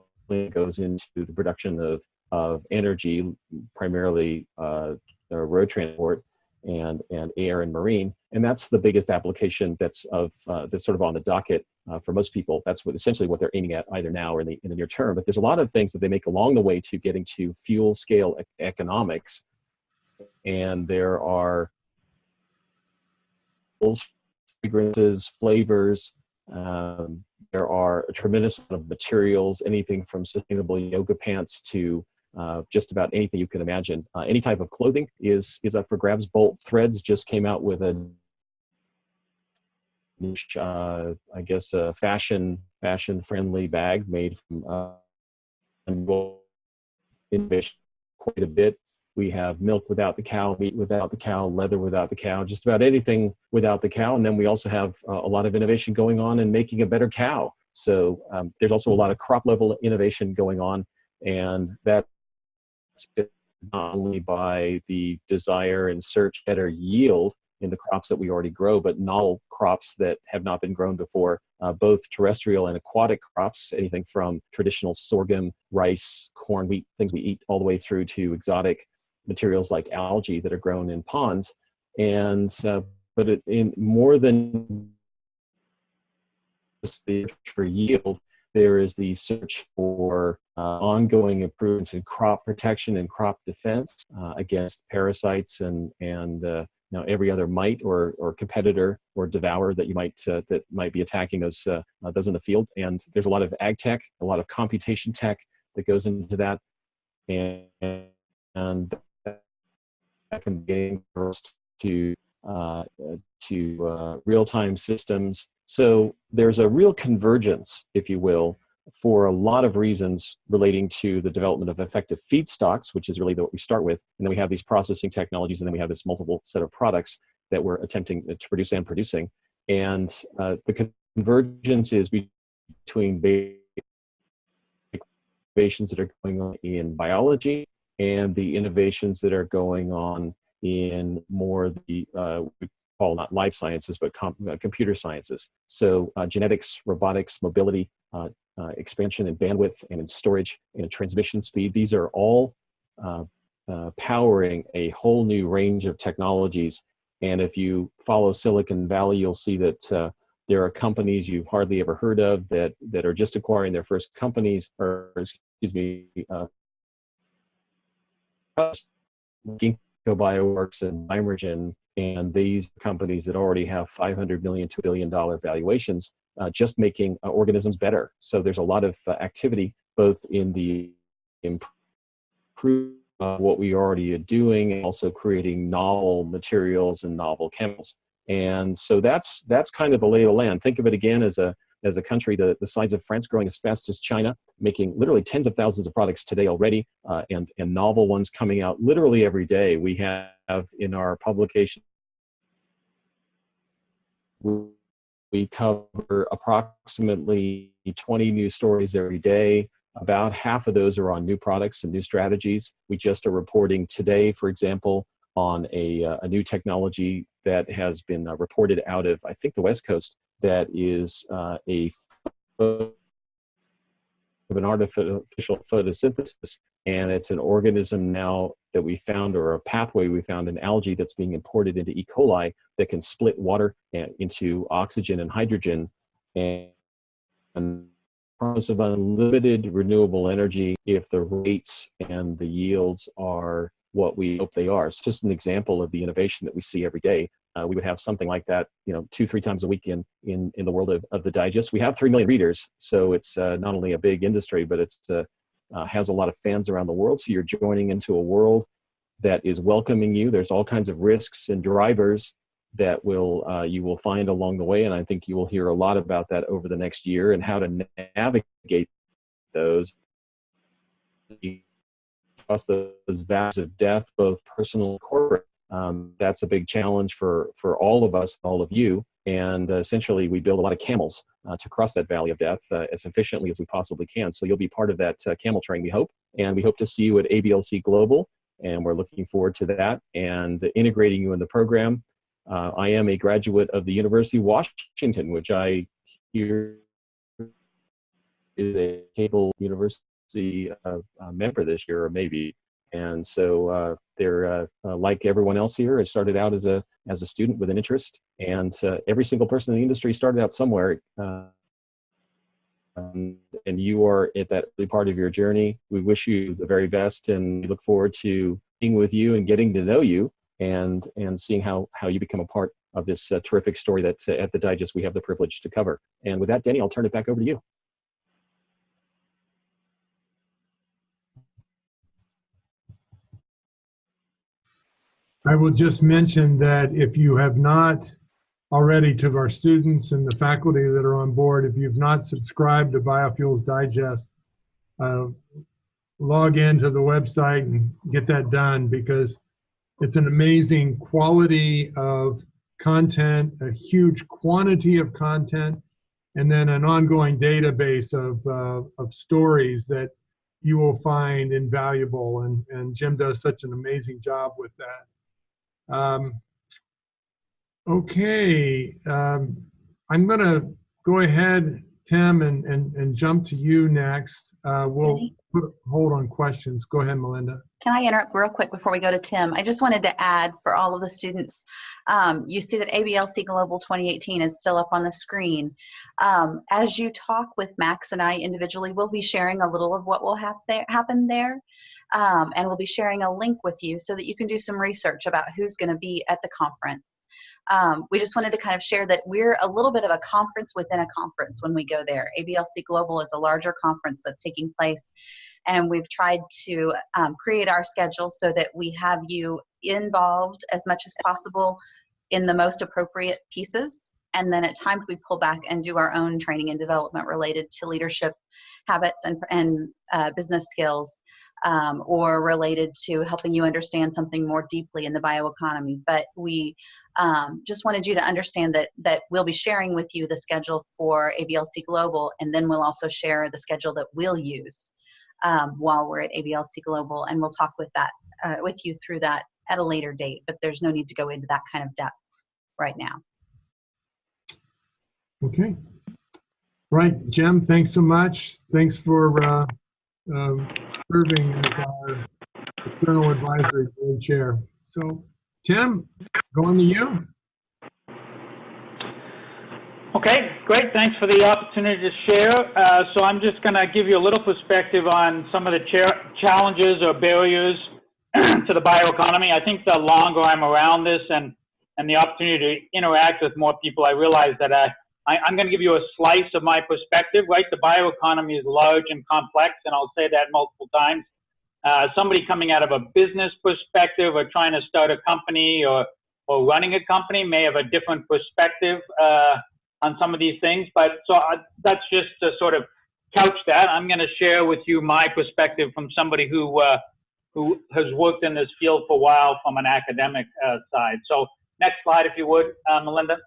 goes into the production of energy, primarily road transport and air and marine. And that's the biggest application that's sort of on the docket for most people. That's essentially what they're aiming at either now or in the near term. But there's a lot of things that they make along the way to getting to fuel scale economics. And there are fragrances, flavors. There are a tremendous amount of materials, anything from sustainable yoga pants to just about anything you can imagine. Any type of clothing is up for grabs. Bolt Threads just came out with a niche, I guess, a fashion-friendly bag made from innovation quite a bit. We have milk without the cow, meat without the cow, leather without the cow, just about anything without the cow. And then we also have a lot of innovation going on in making a better cow. So there's also a lot of crop level innovation going on, and that's not only by the desire and search better yield in the crops that we already grow, but novel crops that have not been grown before, both terrestrial and aquatic crops, anything from traditional sorghum, rice, corn, wheat, things we eat, all the way through to exotic materials like algae that are grown in ponds. And but in more than just the search for yield, there is the search for ongoing improvements in crop protection and crop defense against parasites and every other mite or competitor or devourer that you that might be attacking those in the field. And there's a lot of ag tech, a lot of computation tech that goes into that, and that can be to real-time systems. So there's a real convergence, if you will, for a lot of reasons relating to the development of effective feedstocks, which is really what we start with. And then we have these processing technologies, and then we have this multiple set of products that we're attempting to produce and producing. And the convergence is between innovations that are going on in biology and the innovations that are going on in more the we call not life sciences, but computer sciences. So genetics, robotics, mobility, expansion in bandwidth and in storage and in transmission speed. These are all powering a whole new range of technologies. And if you follow Silicon Valley, you'll see that there are companies you've hardly ever heard of that are just acquiring their first companies, or excuse me, Ginkgo Bioworks and Biomergen, and these companies that already have $500 million to $1 billion valuations, just making organisms better. So there's a lot of activity both in the improvement of what we already are doing and also creating novel materials and novel chemicals. And so that's kind of the lay of the land. Think of it again as a country the size of France, growing as fast as China, making literally tens of thousands of products today already, and novel ones coming out literally every day. We have in our publication, we We cover approximately 20 news stories every day. About half of those are on new products and new strategies. We just are reporting today, for example, on a new technology that has been reported out of, I think, the West Coast, that is of an artificial photosynthesis, and it's an organism now that we found, or a pathway we found in algae that's being imported into E. coli, that can split water into oxygen and hydrogen, and promise of unlimited renewable energy if the rates and the yields are what we hope they are. It's just an example of the innovation that we see every day. We would have something like that, 2-3 times a week in the world of the digest. We have 3 million readers, so it's not only a big industry, but it's has a lot of fans around the world. So you're joining into a world that is welcoming you. There's all kinds of risks and drivers that you will find along the way, and I think you will hear a lot about that over the next year and how to navigate those. Across those valleys of death, both personal and corporate. That's a big challenge for all of us, all of you. And essentially, we build a lot of camels to cross that valley of death as efficiently as we possibly can. So you'll be part of that camel train, we hope. And we hope to see you at ABLC Global. And we're looking forward to that and integrating you in the program. I am a graduate of the University of Washington, which I hear is a cable university member this year, or maybe. And so they're like everyone else here. I started out as a student with an interest, and every single person in the industry started out somewhere. And you are at that early part of your journey. We wish you the very best, and we look forward to being with you and getting to know you, and seeing how you become a part of this terrific story that at the Digest we have the privilege to cover. And with that, Danny, I'll turn it back over to you. I will just mention that if you have not already, to our students and the faculty that are on board, if you've not subscribed to Biofuels Digest, log into the website and get that done, because it's an amazing quality of content, a huge quantity of content, and then an ongoing database of stories that you will find invaluable. And Jim does such an amazing job with that. Okay, I'm going to go ahead, Tim, and jump to you next. We'll put a hold on questions. Go ahead, Melinda. Can I interrupt real quick before we go to Tim? I just wanted to add for all of the students, you see that ABLC Global 2018 is still up on the screen. As you talk with Max and I individually, we'll be sharing a little of what will happen there. And we'll be sharing a link with you so that you can do some research about who's going to be at the conference. We just wanted to kind of share that we're a little bit of a conference within a conference when we go there. ABLC Global is a larger conference that's taking place, and we've tried to create our schedule so that we have you involved as much as possible in the most appropriate pieces. And then at times we pull back and do our own training and development related to leadership habits and business skills, or related to helping you understand something more deeply in the bioeconomy. But we just wanted you to understand that we'll be sharing with you the schedule for ABLC Global, and then we'll also share the schedule that we'll use while we're at ABLC Global, and we'll talk with you through that at a later date. But there's no need to go into that kind of depth right now. Okay. Right, Jim, thanks so much. Thanks for serving as our external advisory board chair. So, Tim, going to you. Okay, great. Thanks for the opportunity to share. So I'm just going to give you a little perspective on some of the challenges or barriers to the bioeconomy. I think the longer I'm around this and the opportunity to interact with more people, I realize that I'm going to give you a slice of my perspective, right? The bioeconomy is large and complex, and I'll say that multiple times. Somebody coming out of a business perspective or trying to start a company or running a company may have a different perspective on some of these things. But so that's just to sort of couch that. I'm going to share with you my perspective from somebody who has worked in this field for a while from an academic side. So next slide, if you would, Melinda.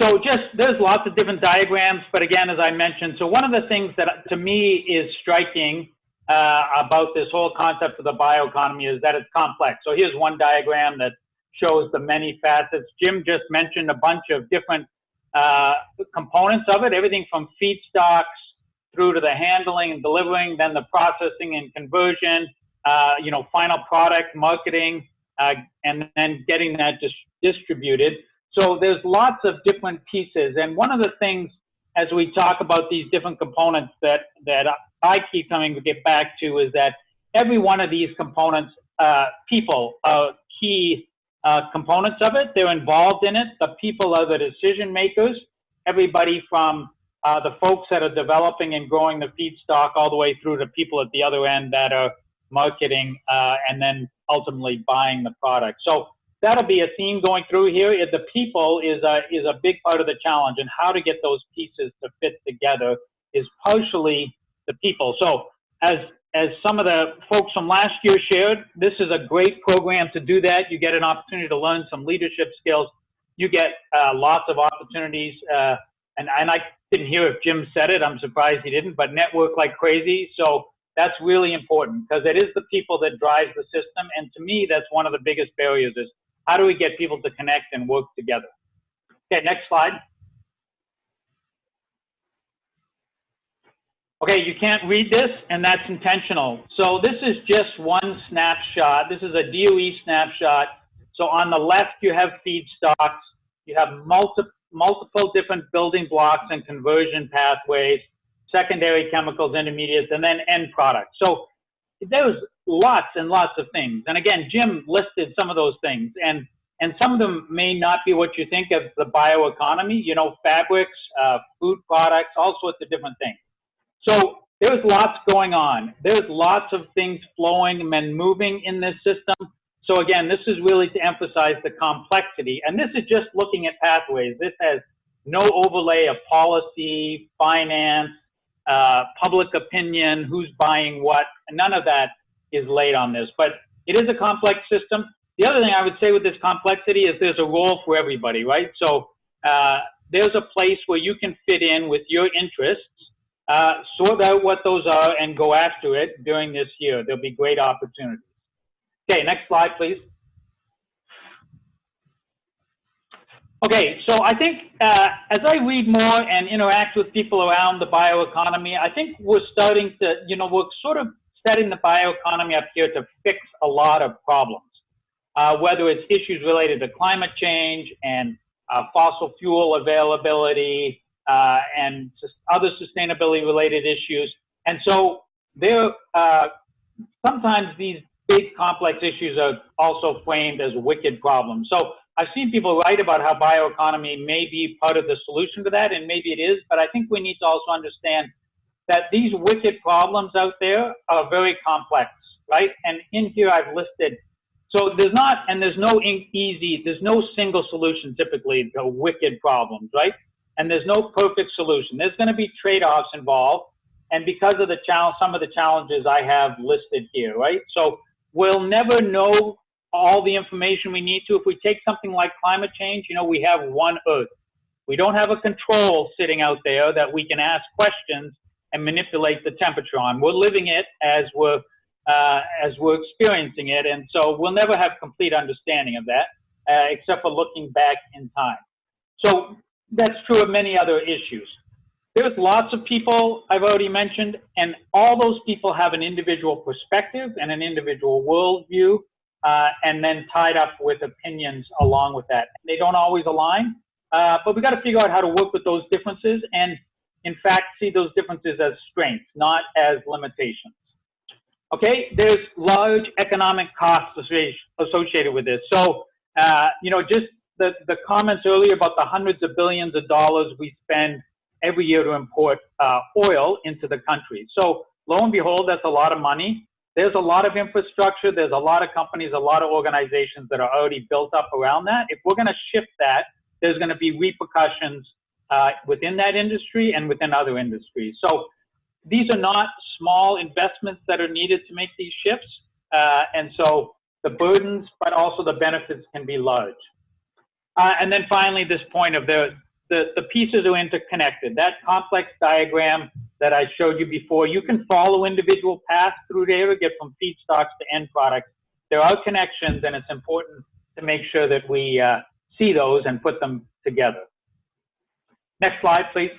So there's lots of different diagrams, but again, as I mentioned, so one of the things that to me is striking about this whole concept of the bioeconomy is that it's complex. So here's one diagram that shows the many facets. Jim just mentioned a bunch of different components of it, everything from feedstocks through to the handling and delivering, then the processing and conversion, final product, marketing, and then getting that distributed. So there's lots of different pieces. And one of the things as we talk about these different components that I keep coming to get back to is that every one of these components, people are key components of it. They're involved in it. The people are the decision makers. Everybody from the folks that are developing and growing the feedstock all the way through to people at the other end that are marketing and then ultimately buying the product. So that'll be a theme going through here. The people is a big part of the challenge, and how to get those pieces to fit together is partially the people. So as some of the folks from last year shared, this is a great program to do that. You get an opportunity to learn some leadership skills. You get lots of opportunities. And I didn't hear if Jim said it. I'm surprised he didn't, but network like crazy. So that's really important because it is the people that drives the system. And to me, that's one of the biggest barriers is how do we get people to connect and work together? Okay, next slide. Okay, you can't read this, and that's intentional. So this is just one snapshot. This is a DOE snapshot. So on the left, you have feedstocks. You have multiple different building blocks and conversion pathways, secondary chemicals, intermediates, and then end products. So there's lots and lots of things. And again, Jim listed some of those things. And some of them may not be what you think of the bioeconomy, fabrics, food products, all sorts of different things. So there's lots going on. There's lots of things flowing and moving in this system. So again, this is really to emphasize the complexity. And this is just looking at pathways. This has no overlay of policy, finance, public opinion, who's buying what, and none of that is laid on this. But it is a complex system. The other thing I would say with this complexity is there's a role for everybody, right? So there's a place where you can fit in with your interests, sort out what those are, and go after it during this year. There'll be great opportunities. Okay, next slide, please. Okay, so I think as I read more and interact with people around the bioeconomy, I think we're starting to, we're sort of setting the bioeconomy up here to fix a lot of problems, whether it's issues related to climate change and fossil fuel availability, and other sustainability-related issues. And so sometimes these big, complex issues are also framed as wicked problems. So I've seen people write about how bioeconomy may be part of the solution to that, and maybe it is, but I think we need to also understand that these wicked problems out there are very complex, right? And in here I've listed, so there's no single solution typically to wicked problems, right? And there's no perfect solution. There's going to be trade-offs involved, and because of some of the challenges I have listed here, right? So we'll never know all the information we need to. If we take something like climate change, we have one Earth. We don't have a control sitting out there that we can ask questions and manipulate the temperature on. We're living it as we're experiencing it, and so we'll never have complete understanding of that, except for looking back in time. So that's true of many other issues. There's lots of people I've already mentioned, and all those people have an individual perspective and an individual worldview, and then tied up with opinions along with that. They don't always align, but we got to figure out how to work with those differences and, in fact, see those differences as strengths, not as limitations. Okay, there's large economic costs associated with this. So, just the comments earlier about the hundreds of billions of dollars we spend every year to import oil into the country. So lo and behold, that's a lot of money. There's a lot of infrastructure. There's a lot of companies, a lot of organizations that are already built up around that. If we're going to shift that, there's going to be repercussions within that industry and within other industries. So these are not small investments that are needed to make these shifts. And so the burdens, but also the benefits can be large. And then finally, this point of the pieces are interconnected. That complex diagram that I showed you before, you can follow individual paths through there to get from feedstocks to end products. There are connections, and it's important to make sure that we see those and put them together. Next slide, please.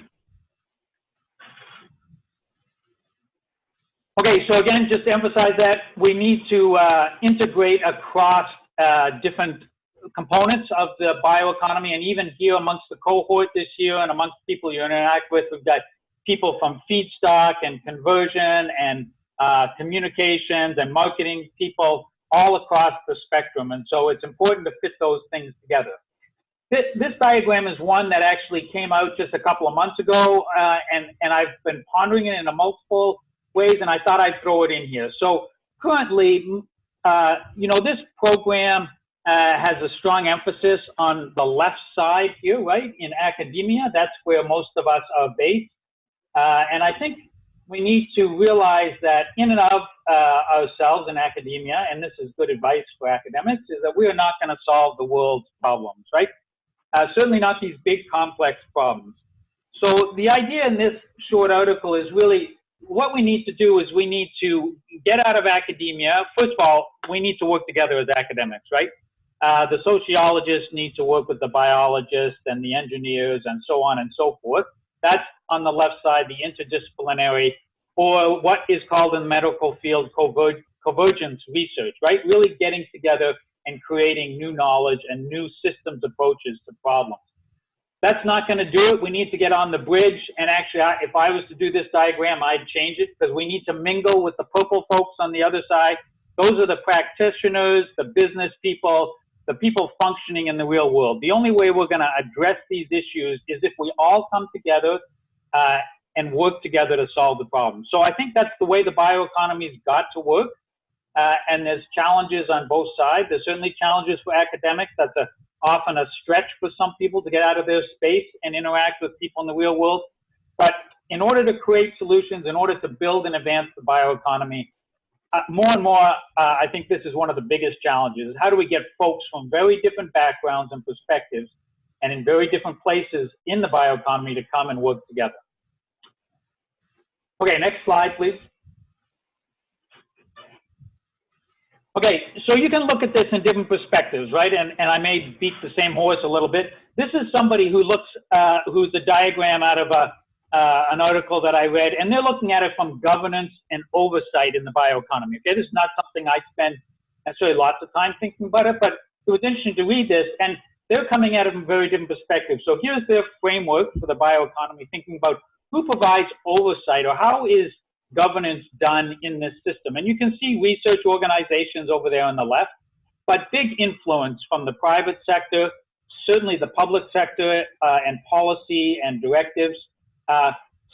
Okay, so again, just to emphasize that we need to integrate across different components of the bioeconomy, and even here amongst the cohort this year and amongst people you interact with, we've got people from feedstock and conversion and communications and marketing people all across the spectrum, and so it's important to fit those things together. This diagram is one that actually came out just a couple of months ago, and I've been pondering it in a multiple ways, and I thought I'd throw it in here. So currently, you know, this program has a strong emphasis on the left side here, right, in academia. That's where most of us are based. And I think we need to realize that in and of ourselves in academia, and this is good advice for academics, is that we are not going to solve the world's problems, right? Certainly not these big complex problems. So the idea in this short article is really what we need to do is we need to get out of academia. First of all, we need to work together as academics, right? The sociologists need to work with the biologists and the engineers and so on and so forth. That's on the left side, the interdisciplinary, or what is called in the medical field convergence research, right? Really getting together and creating new knowledge and new systems approaches to problems. That's not going to do it. We need to get on the bridge. And actually, if I was to do this diagram, I'd change it because we need to mingle with the purple folks on the other side. Those are the practitioners, the business people, the people functioning in the real world. The only way we're going to address these issues is if we all come together and work together to solve the problem. So I think that's the way the bioeconomy's got to work. And there's challenges on both sides. There's certainly challenges for academics. That's often a stretch for some people to get out of their space and interact with people in the real world. But in order to create solutions, in order to build and advance the bioeconomy, more and more, I think this is one of the biggest challenges. How do we get folks from very different backgrounds and perspectives and in very different places in the bioeconomy to come and work together? Okay, next slide, please. Okay, so you can look at this in different perspectives, right? And I may beat the same horse a little bit. This is somebody who looks, who's a diagram out of an article that I read, and they're looking at it from governance and oversight in the bioeconomy. Okay, this is not something I spend necessarily lots of time thinking about it, but it was interesting to read this, and they're coming at it from very different perspectives. So here's their framework for the bioeconomy, thinking about who provides oversight or how is governance done in this system. And you can see research organizations over there on the left, but big influence from the private sector, certainly the public sector and policy and directives.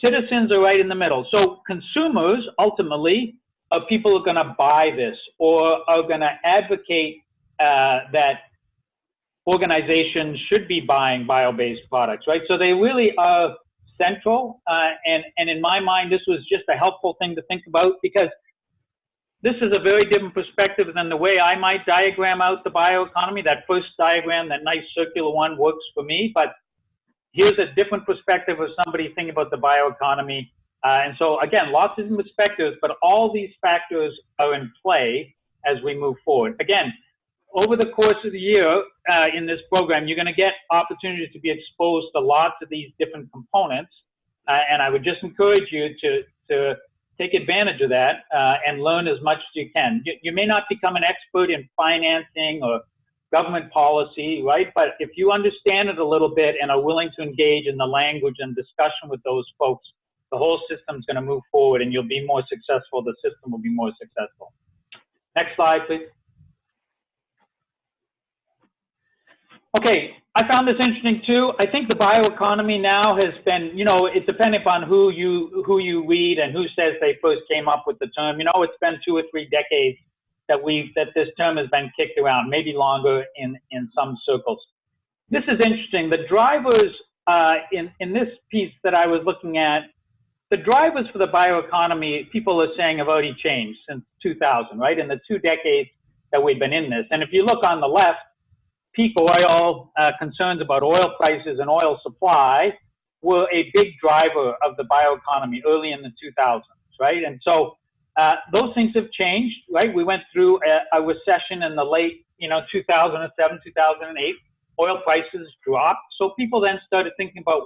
Citizens are right in the middle. So consumers ultimately are people who are going to buy this or are going to advocate that organizations should be buying bio-based products, right? So they really are central, and in my mind, this was just a helpful thing to think about because this is a very different perspective than the way I might diagram out the bioeconomy. That first diagram, that nice circular one, works for me, but here's a different perspective of somebody thinking about the bioeconomy. And so again, lots of different perspectives, but all these factors are in play as we move forward. Again, over the course of the year in this program, you're going to get opportunities to be exposed to lots of these different components. And I would just encourage you to take advantage of that and learn as much as you can. You may not become an expert in financing or government policy, right? But if you understand it a little bit and are willing to engage in the language and discussion with those folks, the whole system's going to move forward and you'll be more successful. The system will be more successful. Next slide, please. Okay, I found this interesting too. I think the bioeconomy now has been, you know, it's depending upon who you read and who says they first came up with the term. You know, it's been 2 or 3 decades that this term has been kicked around, maybe longer in some circles. This is interesting. The drivers in this piece that I was looking at, the drivers for the bioeconomy, people are saying have already changed since 2000, right? In the 2 decades that we've been in this. And if you look on the left, peak oil concerns about oil prices and oil supply were a big driver of the bioeconomy early in the 2000s, right? And so those things have changed, right? We went through a recession in the late, 2007, 2008. Oil prices dropped. So people then started thinking about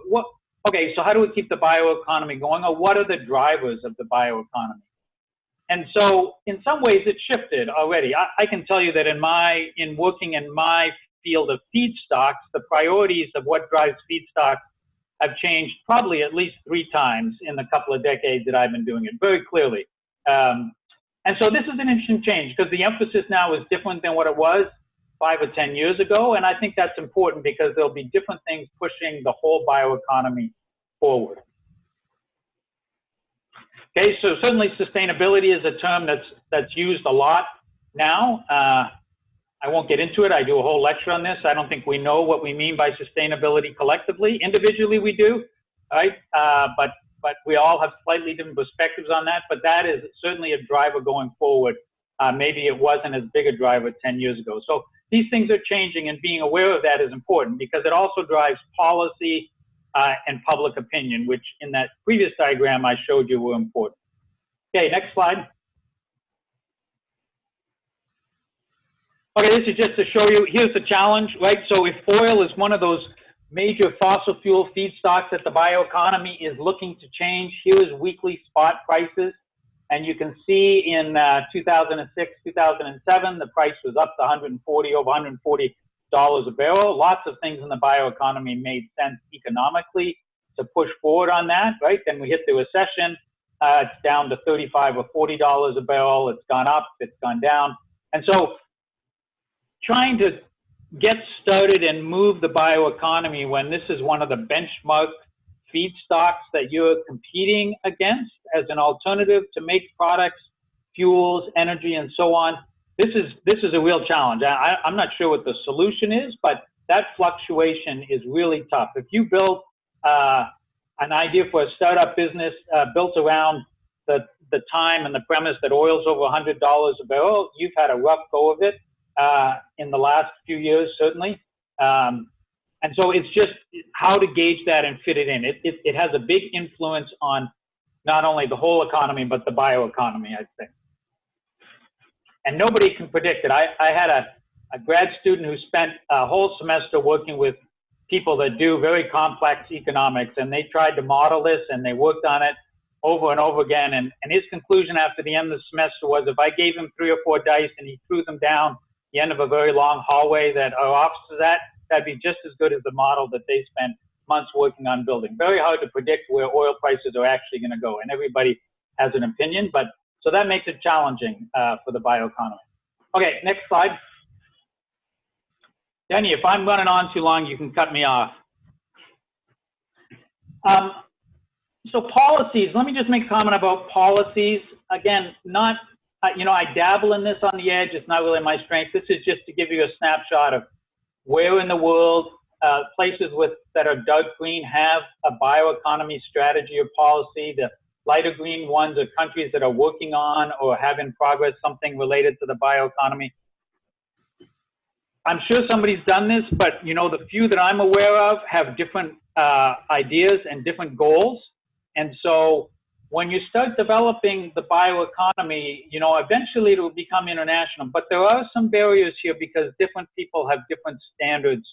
okay, so how do we keep the bioeconomy going, or what are the drivers of the bioeconomy? And so in some ways it shifted already. I can tell you that in working in my field of feedstocks, the priorities of what drives feedstocks have changed probably at least 3 times in the couple of decades that I've been doing it, very clearly. And so this is an interesting change because the emphasis now is different than what it was 5 or 10 years ago. And I think that's important because there'll be different things pushing the whole bioeconomy forward. Okay, so certainly sustainability is a term that's used a lot now. I won't get into it. I do a whole lecture on this. I don't think we know what we mean by sustainability collectively. Individually, we do, right? But we all have slightly different perspectives on that. But that is certainly a driver going forward. Maybe it wasn't as big a driver 10 years ago. So these things are changing, and being aware of that is important because it also drives policy and public opinion, which in that previous diagram I showed you were important. Okay, next slide. Okay, this is just to show you, here's the challenge, right? So if oil is one of those major fossil fuel feedstocks that the bioeconomy is looking to change, here is weekly spot prices. And you can see in 2006, 2007, the price was up to over $140 a barrel. Lots of things in the bioeconomy made sense economically to push forward on that, right? Then we hit the recession. It's down to $35 or $40 a barrel. It's gone up, it's gone down. And so trying to get started and move the bioeconomy when this is one of the benchmark feedstocks that you're competing against as an alternative to make products, fuels, energy, and so on. This is a real challenge. I'm not sure what the solution is, but that fluctuation is really tough. If you build an idea for a startup business built around the time and the premise that oil's over $100 a barrel, you've had a rough go of it in the last few years, certainly. And so it's just how to gauge that and fit it in. It has a big influence on not only the whole economy, but the bioeconomy, I think. And nobody can predict it. I had a grad student who spent a whole semester working with people that do very complex economics, and they tried to model this, and they worked on it over and over again. And his conclusion after the end of the semester was, if I gave him 3 or 4 dice and he threw them down the end of a very long hallway that our office is at, that'd be just as good as the model that they spent months working on building. Very hard to predict where oil prices are actually going to go, and everybody has an opinion, but so that makes it challenging for the bioeconomy. Okay, next slide. Denny, if I'm running on too long, you can cut me off. So policies, let me just make a comment about policies. Again, not, I dabble in this on the edge. It's not really my strength. This is just to give you a snapshot of where in the world places that are dark green have a bioeconomy strategy or policy. The lighter green ones are countries that are working on or have in progress something related to the bioeconomy. I'm sure somebody's done this, but the few that I'm aware of have different ideas and different goals. And so when you start developing the bioeconomy, eventually it will become international. But there are some barriers here because different people have different standards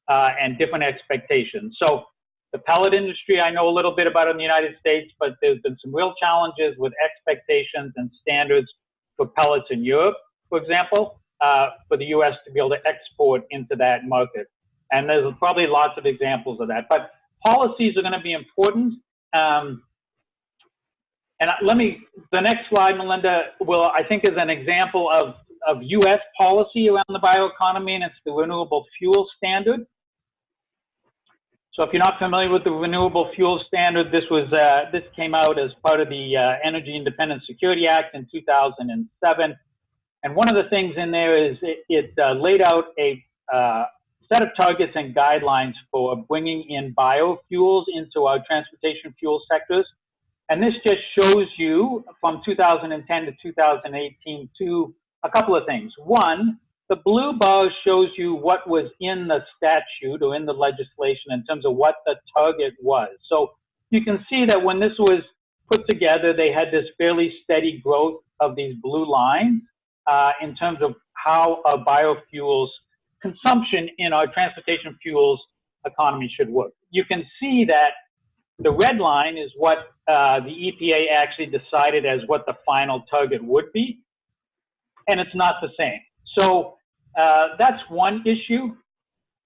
and different expectations. So the pellet industry, I know a little bit about in the United States, but there's been some real challenges with expectations and standards for pellets in Europe, for example, for the US to be able to export into that market. And there's probably lots of examples of that. But policies are going to be important. And the next slide, Melinda, I think is an example of US policy around the bioeconomy, and it's the Renewable Fuel Standard. So if you're not familiar with the Renewable Fuel Standard, this came out as part of the Energy Independence Security Act in 2007. And one of the things in there is it laid out a set of targets and guidelines for bringing in biofuels into our transportation fuel sectors. And this just shows you from 2010 to 2018 a couple of things. One, The blue bar shows you what was in the statute or in the legislation in terms of what the target was. So you can see that when this was put together, they had this fairly steady growth of these blue lines in terms of how our biofuels consumption in our transportation fuels economy should work. You can see that the red line is what the EPA actually decided as what the final target would be, and it's not the same. So that's one issue,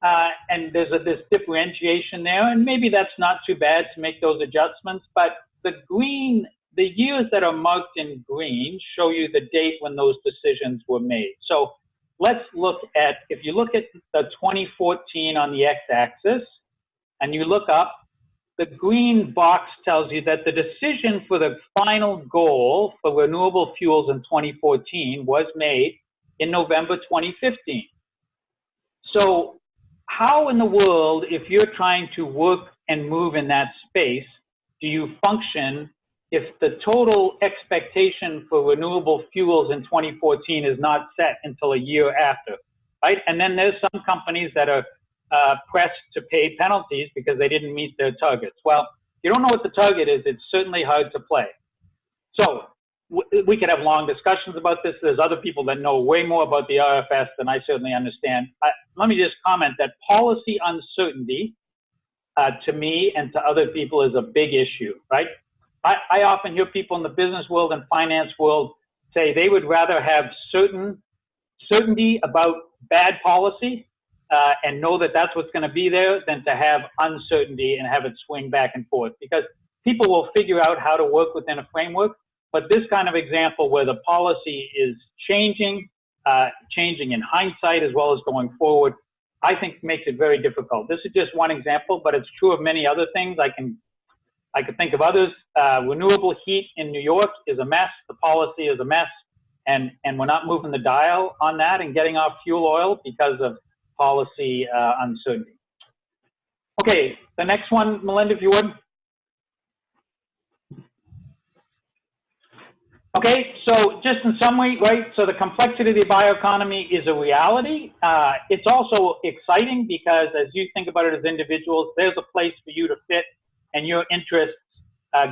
and there's this differentiation there, and maybe that's not too bad to make those adjustments, but the green, the years that are marked in green show you the date when those decisions were made. So let's look at, if you look at the 2014 on the x-axis, and you look up, the green box tells you that the decision for the final goal for renewable fuels in 2014 was made in November 2015. So how in the world, if you're trying to work and move in that space, do you function if the total expectation for renewable fuels in 2014 is not set until a year after, right? And then there's some companies that are pressed to pay penalties because they didn't meet their targets. Well, if you don't know what the target is, it's certainly hard to play. So we could have long discussions about this. There's other people that know way more about the RFS than I certainly understand. Let me just comment that policy uncertainty to me and to other people is a big issue, right? I often hear people in the business world and finance world say they would rather have certainty about bad policy and know that that's what's going to be there than to have uncertainty and have it swing back and forth, because people will figure out how to work within a framework. But this kind of example where the policy is changing in hindsight as well as going forward, I think makes it very difficult. This is just one example, but it's true of many other things. I could think of others. Renewable heat in New York is a mess. The policy is a mess. And we're not moving the dial on that and getting off fuel oil because of policy uncertainty. Okay, the next one, Melinda, if you would. Okay, so just in summary, right, so the complexity of the bioeconomy is a reality. It's also exciting because as you think about it as individuals, there's a place for you to fit and your interests,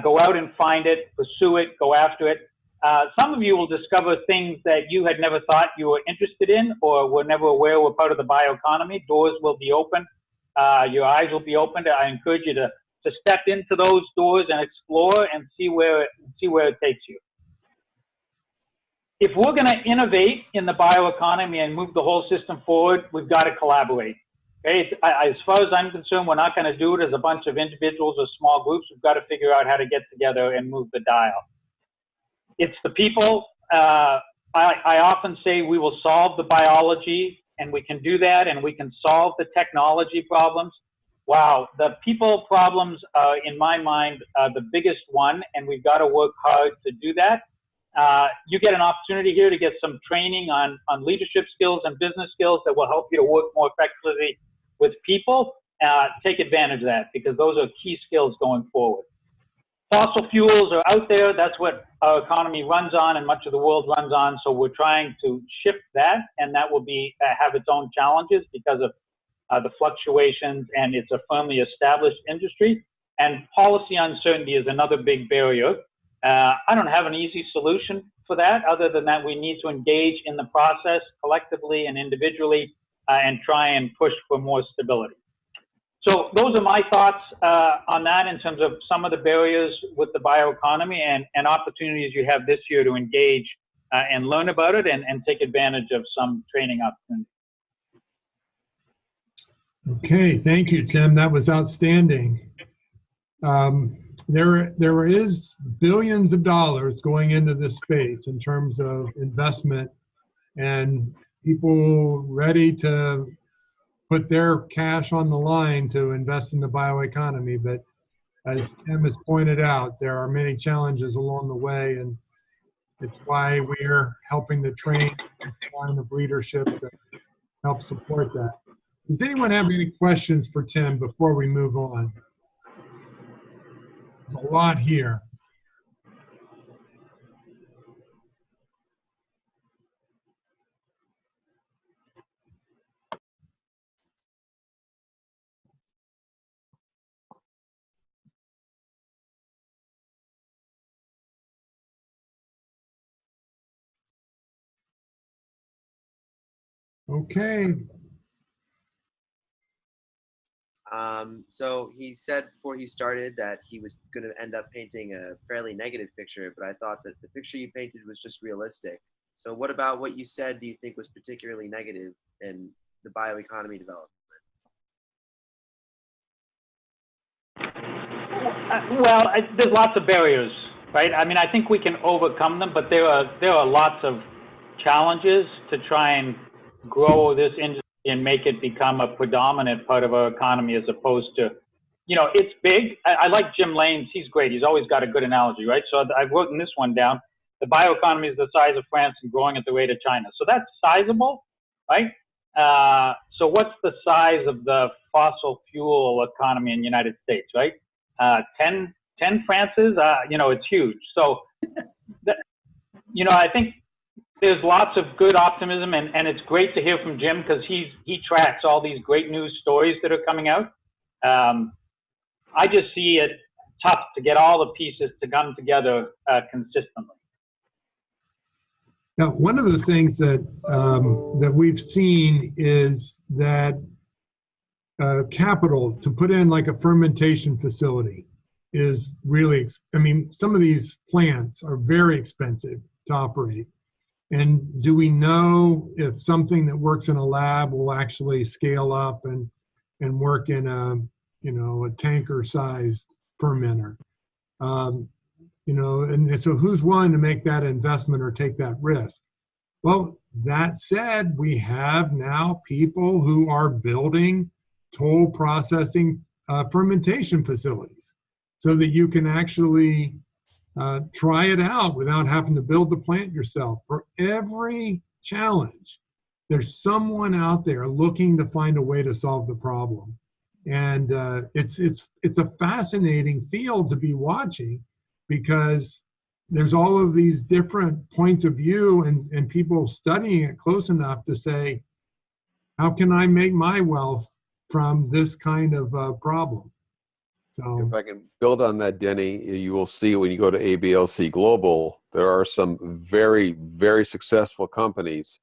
go out and find it, pursue it, go after it. Some of you will discover things that you had never thought you were interested in or were never aware were part of the bioeconomy. Doors will be open, your eyes will be opened. I encourage you to step into those doors and explore and see where it takes you. If we're going to innovate in the bioeconomy and move the whole system forward, we've got to collaborate. Okay? As far as I'm concerned, we're not going to do it as a bunch of individuals or small groups. We've got to figure out how to get together and move the dial. It's the people. I often say we will solve the biology, and we can do that, and we can solve the technology problems. Wow, the people problems are, in my mind, the biggest one, and we've got to work hard to do that. You get an opportunity here to get some training on leadership skills and business skills that will help you to work more effectively with people. Take advantage of that, because those are key skills going forward. Fossil fuels are out there. That's what our economy runs on and much of the world runs on. So we're trying to shift that, and that will be have its own challenges because of the fluctuations, and it's a firmly established industry. And policy uncertainty is another big barrier. I don't have an easy solution for that, other than that we need to engage in the process collectively and individually and try and push for more stability. So those are my thoughts on that in terms of some of the barriers with the bioeconomy and opportunities you have this year to engage and learn about it and take advantage of some training opportunities. Okay, thank you, Tim. That was outstanding. There is billions of dollars going into this space in terms of investment and people ready to put their cash on the line to invest in the bioeconomy. But as Tim has pointed out, there are many challenges along the way, and it's why we're helping to train this line of leadership to help support that. Does anyone have any questions for Tim before we move on? There's a lot here. Okay. So he said before he started that he was going to end up painting a fairly negative picture, but I thought that the picture you painted was just realistic. So what about what you said do you think was particularly negative in the bioeconomy development? Well, there's lots of barriers, right? I mean, I think we can overcome them, but there are lots of challenges to try and grow this industry and make it become a predominant part of our economy, as opposed to, it's big. I like Jim Lane's. He's great. He's always got a good analogy, right? So I've written this one down. The bioeconomy is the size of France and growing at the rate of China. So that's sizable, right? So what's the size of the fossil fuel economy in the United States, right? 10 France's, it's huge. So, I think there's lots of good optimism, and it's great to hear from Jim because he tracks all these great news stories that are coming out. I just see it tough to get all the pieces to come together consistently. Now, one of the things that that we've seen is that capital to put in like a fermentation facility is really, some of these plants are very expensive to operate. And do we know if something that works in a lab will actually scale up and work in a tanker-sized fermenter? And so who's willing to make that investment or take that risk? Well, that said, we have now people who are building toll processing fermentation facilities so that you can actually try it out without having to build the plant yourself. For every challenge, there's someone out there looking to find a way to solve the problem. And it's a fascinating field to be watching because there's all of these different points of view and people studying it close enough to say, how can I make my wealth from this kind of problem? So if I can build on that, Denny, you will see when you go to ABLC Global, there are some very, very successful companies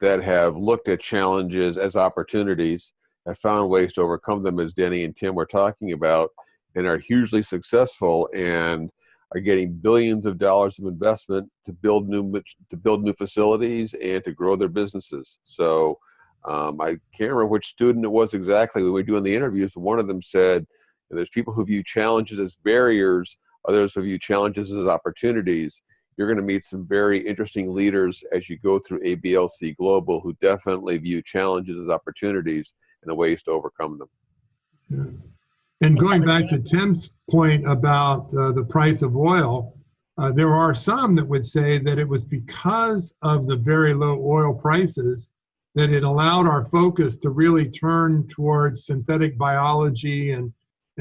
that have looked at challenges as opportunities, have found ways to overcome them, as Denny and Tim were talking about, and are hugely successful and are getting billions of dollars of investment to build new facilities and to grow their businesses. So I can't remember which student it was exactly when we were doing the interviews, but one of them said, there's people who view challenges as barriers, others who view challenges as opportunities. You're going to meet some very interesting leaders as you go through ABLC Global who definitely view challenges as opportunities and ways to overcome them. Yeah. And going back to Tim's point about the price of oil, there are some that would say that it was because of the very low oil prices that it allowed our focus to really turn towards synthetic biology and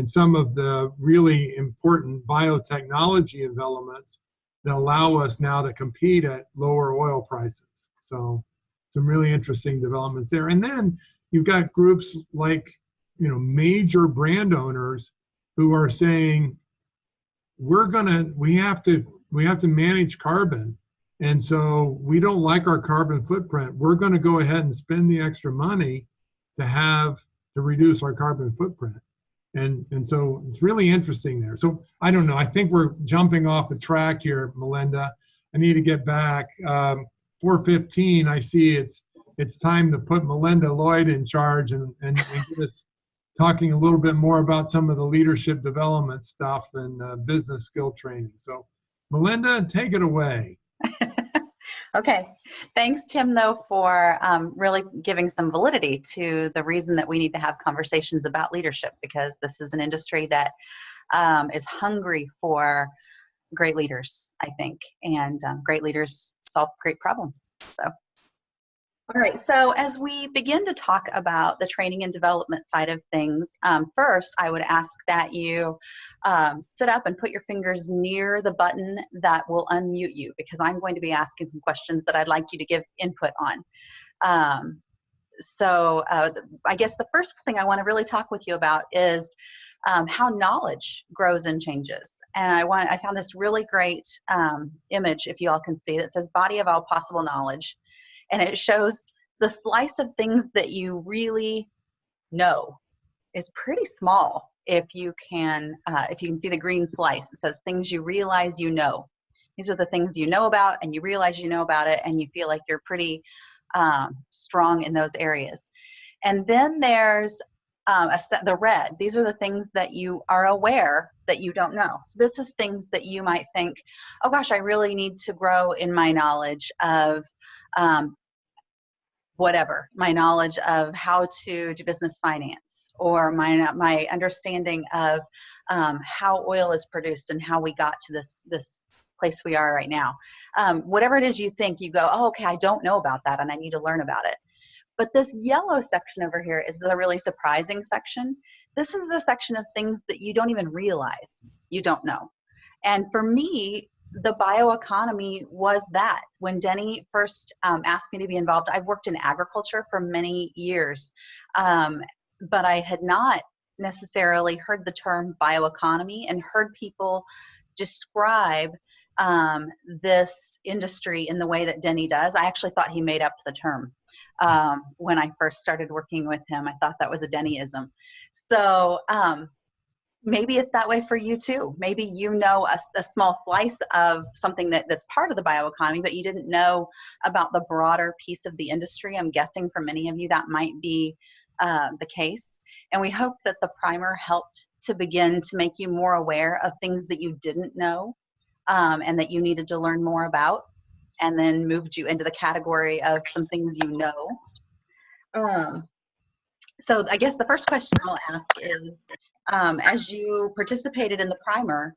some of the really important biotechnology developments that allow us now to compete at lower oil prices. So some really interesting developments there. And then you've got groups like, major brand owners who are saying, we have to manage carbon. And so we don't like our carbon footprint. We're going to go ahead and spend the extra money to reduce our carbon footprint. And so it's really interesting there. So I don't know. I think we're jumping off the track here, Melinda. I need to get back. 4:15. I see it's time to put Melinda Lloyd in charge and get us talking a little bit more about some of the leadership development stuff and business skill training. So Melinda, take it away. Okay. Thanks, Tim, though, for really giving some validity to the reason that we need to have conversations about leadership, because this is an industry that is hungry for great leaders, I think, and great leaders solve great problems. So. All right, so as we begin to talk about the training and development side of things, first I would ask that you sit up and put your fingers near the button that will unmute you, because I'm going to be asking some questions that I'd like you to give input on. I guess the first thing I want to really talk with you about is how knowledge grows and changes. And I found this really great image, if you all can see, that says body of all possible knowledge. And it shows the slice of things that you really know is pretty small. If you can see the green slice, it says things you realize you know. These are the things you know about, and you realize you know about it, and you feel like you're pretty strong in those areas. And then there's the red. These are the things that you are aware that you don't know. So this is things that you might think, oh gosh, I really need to grow in my knowledge of whatever, my knowledge of how to do business finance, or my understanding of how oil is produced and how we got to this place we are right now. Whatever it is you think, you go, oh, okay, I don't know about that and I need to learn about it. But this yellow section over here is the really surprising section. This is the section of things that you don't even realize you don't know. And for me, the bioeconomy was that. When Denny first asked me to be involved, I've worked in agriculture for many years, but I had not necessarily heard the term bioeconomy and heard people describe this industry in the way that Denny does. I actually thought he made up the term. When I first started working with him, I thought that was a Dennyism. So maybe it's that way for you too. Maybe you know a small slice of something that's part of the bioeconomy, but you didn't know about the broader piece of the industry. I'm guessing for many of you that might be the case. And we hope that the primer helped to begin to make you more aware of things that you didn't know and that you needed to learn more about, and then moved you into the category of some things you know. So I guess the first question I'll ask is, as you participated in the primer,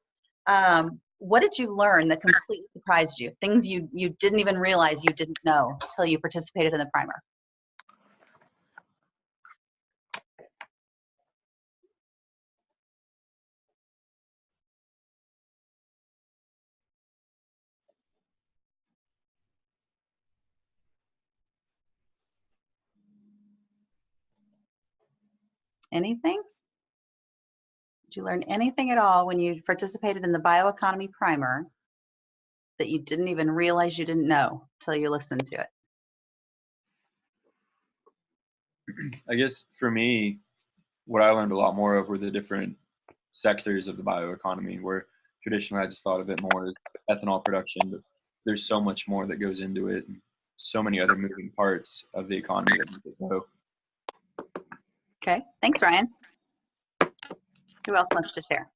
what did you learn that completely surprised you? Things you didn't even realize you didn't know until you participated in the primer. Anything? Did you learn anything at all when you participated in the bioeconomy primer that you didn't even realize you didn't know until you listened to it? I guess for me, what I learned a lot more of were the different sectors of the bioeconomy, where traditionally I just thought of it more as ethanol production, but there's so much more that goes into it, and so many other moving parts of the economy that you could know. Okay, thanks, Ryan. Who else wants to share?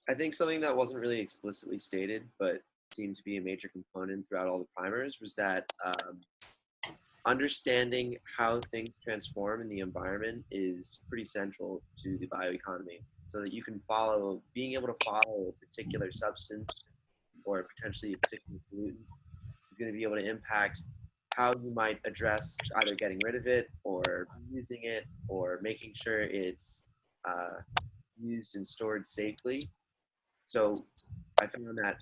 I think something that wasn't really explicitly stated, but seemed to be a major component throughout all the primers, was that understanding how things transform in the environment is pretty central to the bioeconomy, so that you can follow, being able to follow a particular substance or potentially a particular pollutant is going to be able to impact how you might address either getting rid of it or using it or making sure it's used and stored safely. So I found that,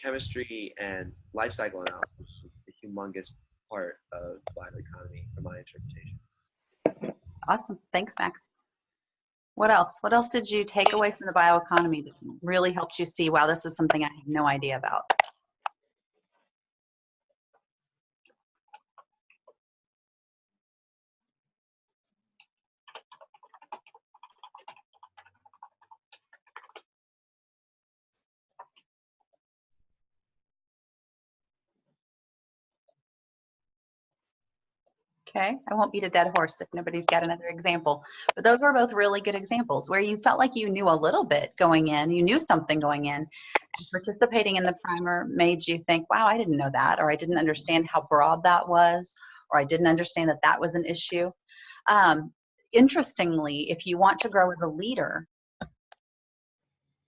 chemistry and life cycle analysis is a humongous part of bioeconomy from my interpretation. Awesome. Thanks, Max. What else? What else did you take away from the bioeconomy that really helped you see, wow, this is something I had no idea about? Okay, I won't beat a dead horse if nobody's got another example, but those were both really good examples where you felt like you knew a little bit going in, you knew something going in, and participating in the primer made you think, wow, I didn't know that, or I didn't understand how broad that was, or I didn't understand that that was an issue. Interestingly, if you want to grow as a leader,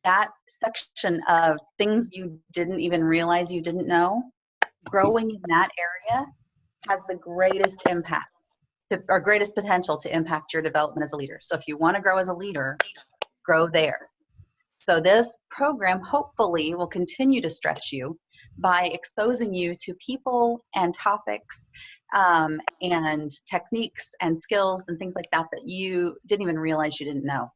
that section of things you didn't even realize you didn't know, growing in that area has the greatest impact or greatest potential to impact your development as a leader. So if you want to grow as a leader, grow there. So this program hopefully will continue to stretch you by exposing you to people and topics and techniques and skills and things like that that you didn't even realize you didn't know.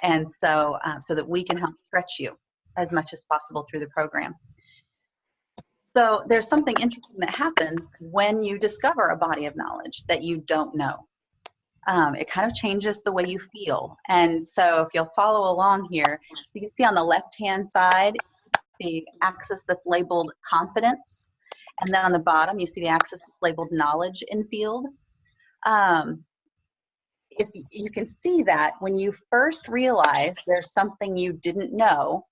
And so, so that we can help stretch you as much as possible through the program. So there's something interesting that happens when you discover a body of knowledge that you don't know. It kind of changes the way you feel. And so if you'll follow along here, you can see on the left-hand side, the axis that's labeled confidence. And then on the bottom, you see the axis that's labeled knowledge in field. If you can see that when you first realize there's something you didn't know,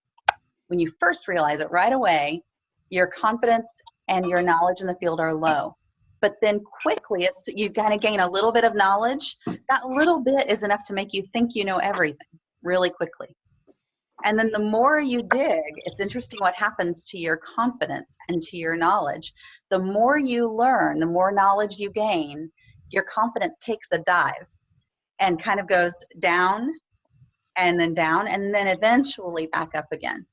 when you first realize it right away, your confidence and your knowledge in the field are low. But then quickly, as you kind of gain a little bit of knowledge, that little bit is enough to make you think you know everything really quickly. And then the more you dig, it's interesting what happens to your confidence and to your knowledge. The more you learn, the more knowledge you gain, your confidence takes a dive and kind of goes down and then eventually back up again.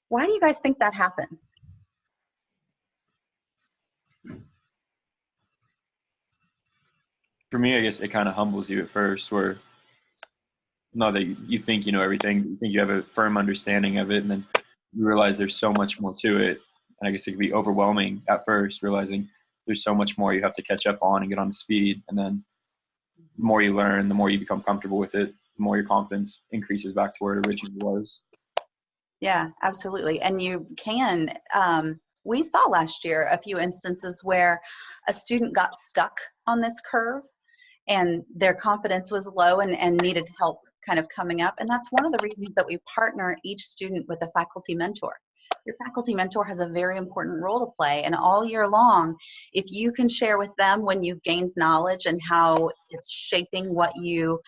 Why do you guys think that happens? For me, I guess it kind of humbles you at first, where not that you think you know everything, you think you have a firm understanding of it, and then you realize there's so much more to it. And I guess it can be overwhelming at first, realizing there's so much more you have to catch up on and get on to speed. And then the more you learn, the more you become comfortable with it, the more your confidence increases back to where it originally was. Yeah, absolutely. And you can, we saw last year a few instances where a student got stuck on this curve and their confidence was low and needed help kind of coming up. And that's one of the reasons that we partner each student with a faculty mentor. Your faculty mentor has a very important role to play, and all year long, if you can share with them when you've gained knowledge and how it's shaping what you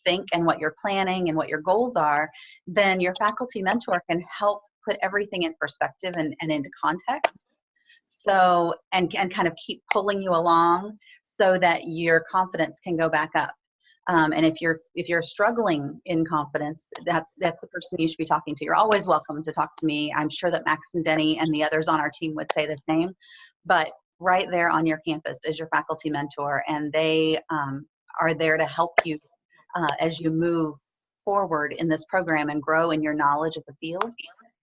think and what you're planning and what your goals are, then your faculty mentor can help put everything in perspective and into context. So, and kind of keep pulling you along so that your confidence can go back up. And if you're struggling in confidence, that's the person you should be talking to. You're always welcome to talk to me. I'm sure that Max and Denny and the others on our team would say the same. But right there on your campus is your faculty mentor, and they are there to help you as you move forward in this program and grow in your knowledge of the field,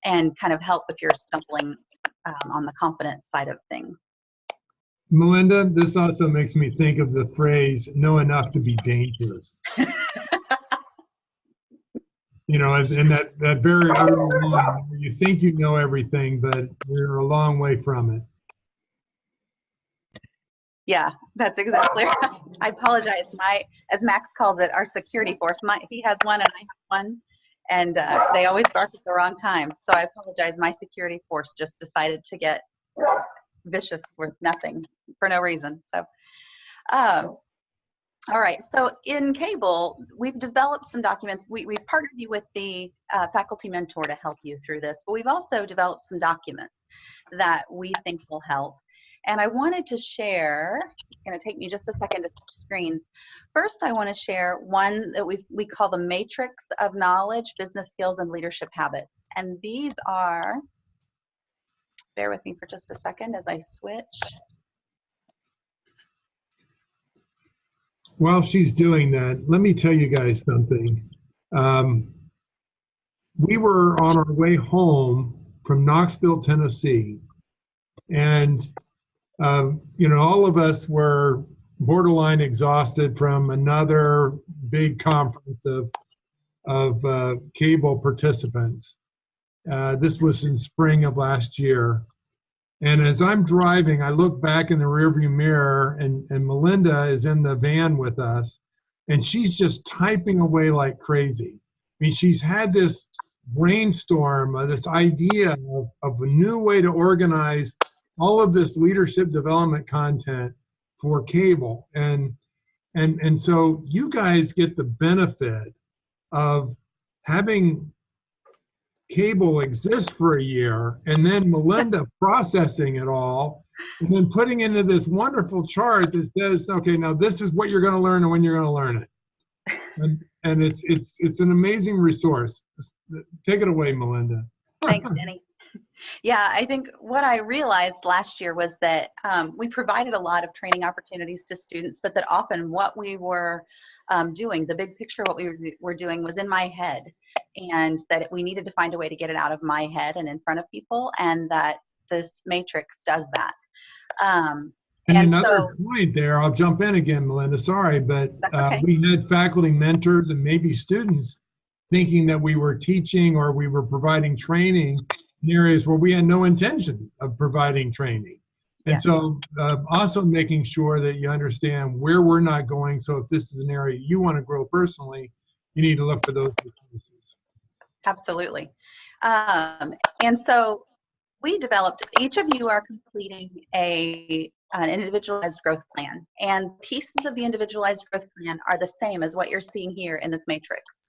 and kind of help if you're stumbling on the confidence side of things. Melinda, this also makes me think of the phrase, know enough to be dangerous. You know, and that very early on, you think you know everything, but you're a long way from it. Yeah, that's exactly right. I apologize. As Max calls it, our security force, he has one and I have one, and they always bark at the wrong time. So I apologize. My security force just decided to get vicious with nothing for no reason. So all right, so in Cable we've developed some documents. We've partnered you with the faculty mentor to help you through this, but we've also developed some documents that we think will help, and I wanted to share. It's going to take me just a second to switch screens. First, I want to share one that we call the Matrix of Knowledge, Business Skills, and Leadership Habits, and these are, bear with me for just a second as I switch. While she's doing that, let me tell you guys something. We were on our way home from Knoxville, Tennessee, and you know, all of us were borderline exhausted from another big conference of Cable participants. This was in spring of last year. And as I'm driving, I look back in the rearview mirror, and Melinda is in the van with us, and she's just typing away like crazy. I mean, she's had this brainstorm, this idea of a new way to organize all of this leadership development content for Cable. And so you guys get the benefit of having Cable exist for a year, and then Melinda processing it all, and then putting into this wonderful chart that says, okay, now this is what you're going to learn and when you're going to learn it. And it's an amazing resource. Take it away, Melinda. Thanks, Denny. Yeah, I think what I realized last year was that we provided a lot of training opportunities to students, but that often what we were doing, the big picture, what we were doing was in my head, and that we needed to find a way to get it out of my head and in front of people, and that this matrix does that. And And another so, point there, I'll jump in again, Melinda, sorry, but that's okay. we had faculty mentors and maybe students thinking that we were teaching or we were providing training in areas where we had no intention of providing training. And Yes. so also making sure that you understand where we're not going. So if this is an area you want to grow personally, you need to look for those resources. Absolutely. And so we developed, each of you are completing an individualized growth plan, and pieces of the individualized growth plan are the same as what you're seeing here in this matrix.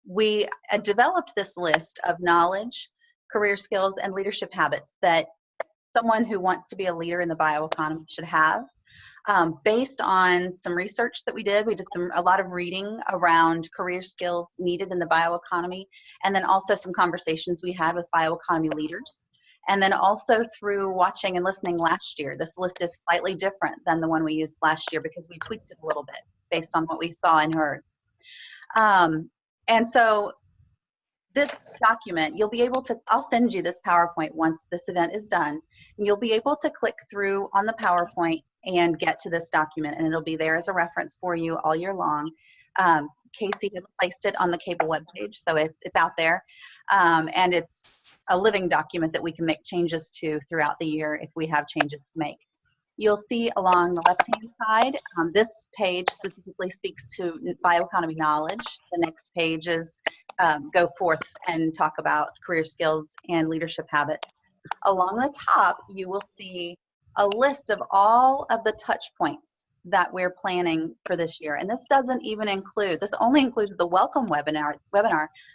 We developed this list of knowledge, career skills, and leadership habits that someone who wants to be a leader in the bioeconomy should have. Based on some research that we did a lot of reading around career skills needed in the bioeconomy, and then also some conversations we had with bioeconomy leaders. And then also through watching and listening last year. This list is slightly different than the one we used last year because we tweaked it a little bit based on what we saw and heard. And so this document, you'll be able to, I'll send you this PowerPoint once this event is done. And you'll be able to click through on the PowerPoint and get to this document, and it'll be there as a reference for you all year long. Casey has placed it on the Cable webpage, so it's out there. And it's a living document that we can make changes to throughout the year if we have changes to make. You'll see along the left-hand side, this page specifically speaks to bioeconomy knowledge. The next page is go forth and talk about career skills and leadership habits. Along the top, you will see a list of all of the touch points that we're planning for this year. And this doesn't even include, this only includes the welcome webinar.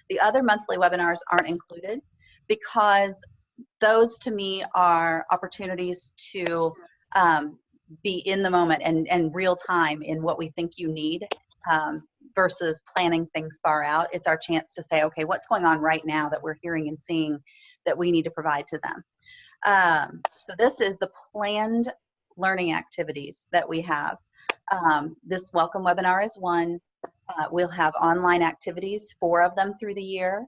The other monthly webinars aren't included because those to me are opportunities to be in the moment and real time in what we think you need versus planning things far out. It's our chance to say, okay, what's going on right now that we're hearing and seeing that we need to provide to them. So this is the planned learning activities that we have. This welcome webinar is one. We'll have online activities, 4 of them through the year.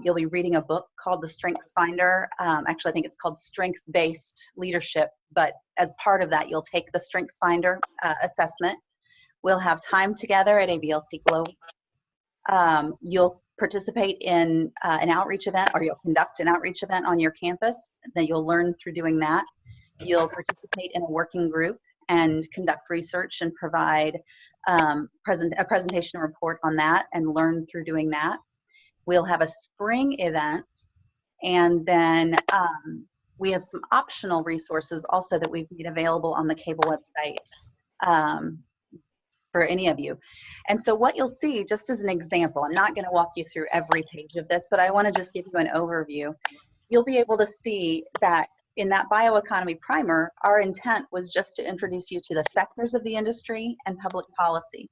You'll be reading a book called The Strengths Finder. Actually, I think it's called Strengths-Based Leadership, but as part of that, you'll take the Strengths Finder assessment. We'll have time together at ABLC Global. You'll participate in an outreach event, or you'll conduct an outreach event on your campus that you'll learn through doing that. You'll participate in a working group and conduct research and provide a presentation report on that and learn through doing that. We'll have a spring event, and then we have some optional resources also that we've made available on the Cable website for any of you. And so what you'll see, just as an example, I'm not going to walk you through every page of this, but I want to just give you an overview. You'll be able to see that in that bioeconomy primer, our intent was just to introduce you to the sectors of the industry and public policy.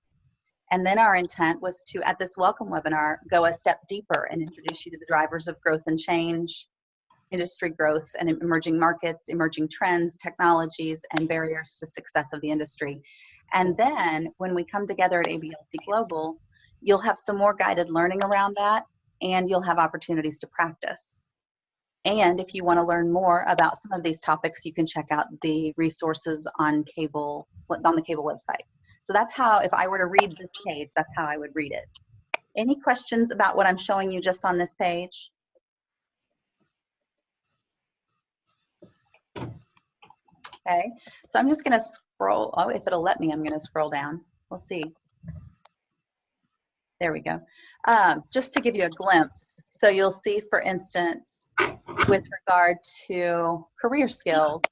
And then our intent was to, at this welcome webinar, go a step deeper and introduce you to the drivers of growth and change, industry growth and emerging markets, emerging trends, technologies, and barriers to success of the industry. And then when we come together at ABLC Global, you'll have some more guided learning around that, and you'll have opportunities to practice. And if you want to learn more about some of these topics, you can check out the resources on the Cable website. So that's how, if I were to read this page, that's how I would read it. Any questions about what I'm showing you just on this page? Okay, so I'm just going to scroll. Oh, if it'll let me, I'm going to scroll down. We'll see. There we go. Just to give you a glimpse. So you'll see, for instance, with regard to career skills,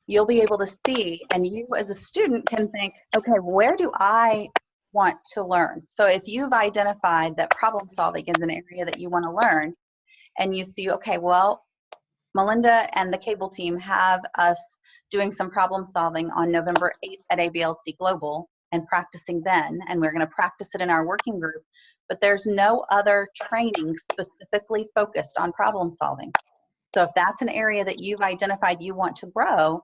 you'll be able to see, and you as a student can think, okay, where do I want to learn? So if you've identified that problem solving is an area that you want to learn, and you see, okay, well, Melinda and the Cable team have us doing some problem solving on November 8th at ABLC Global, and practicing then, and we're going to practice it in our working group, but there's no other training specifically focused on problem solving. So if that's an area that you've identified you want to grow,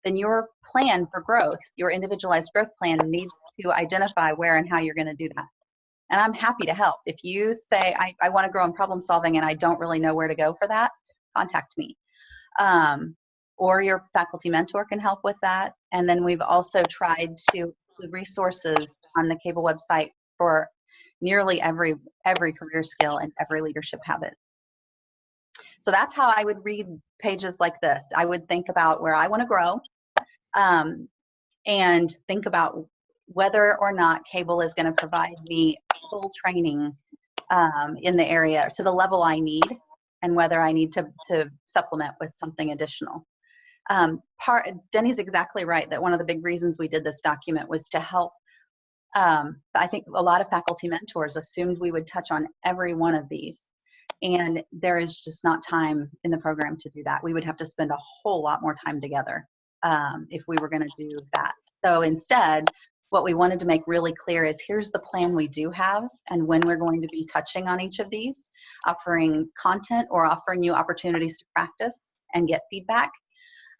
then your plan for growth, your individualized growth plan, needs to identify where and how you're going to do that. And I'm happy to help. If you say, I want to grow in problem solving and I don't really know where to go for that, contact me. Or your faculty mentor can help with that. And then we've also tried to include resources on the Cable website for nearly every career skill and every leadership habit. So that's how I would read pages like this. I would think about where I want to grow, and think about whether or not Cable is going to provide me full training in the area to the level I need, and whether I need to supplement with something additional. Denny's exactly right that one of the big reasons we did this document was to help. I think a lot of faculty mentors assumed we would touch on every one of these, and there is just not time in the program to do that. We would have to spend a whole lot more time together if we were going to do that. So instead, what we wanted to make really clear is here's the plan we do have and when we're going to be touching on each of these, offering content or offering you opportunities to practice and get feedback,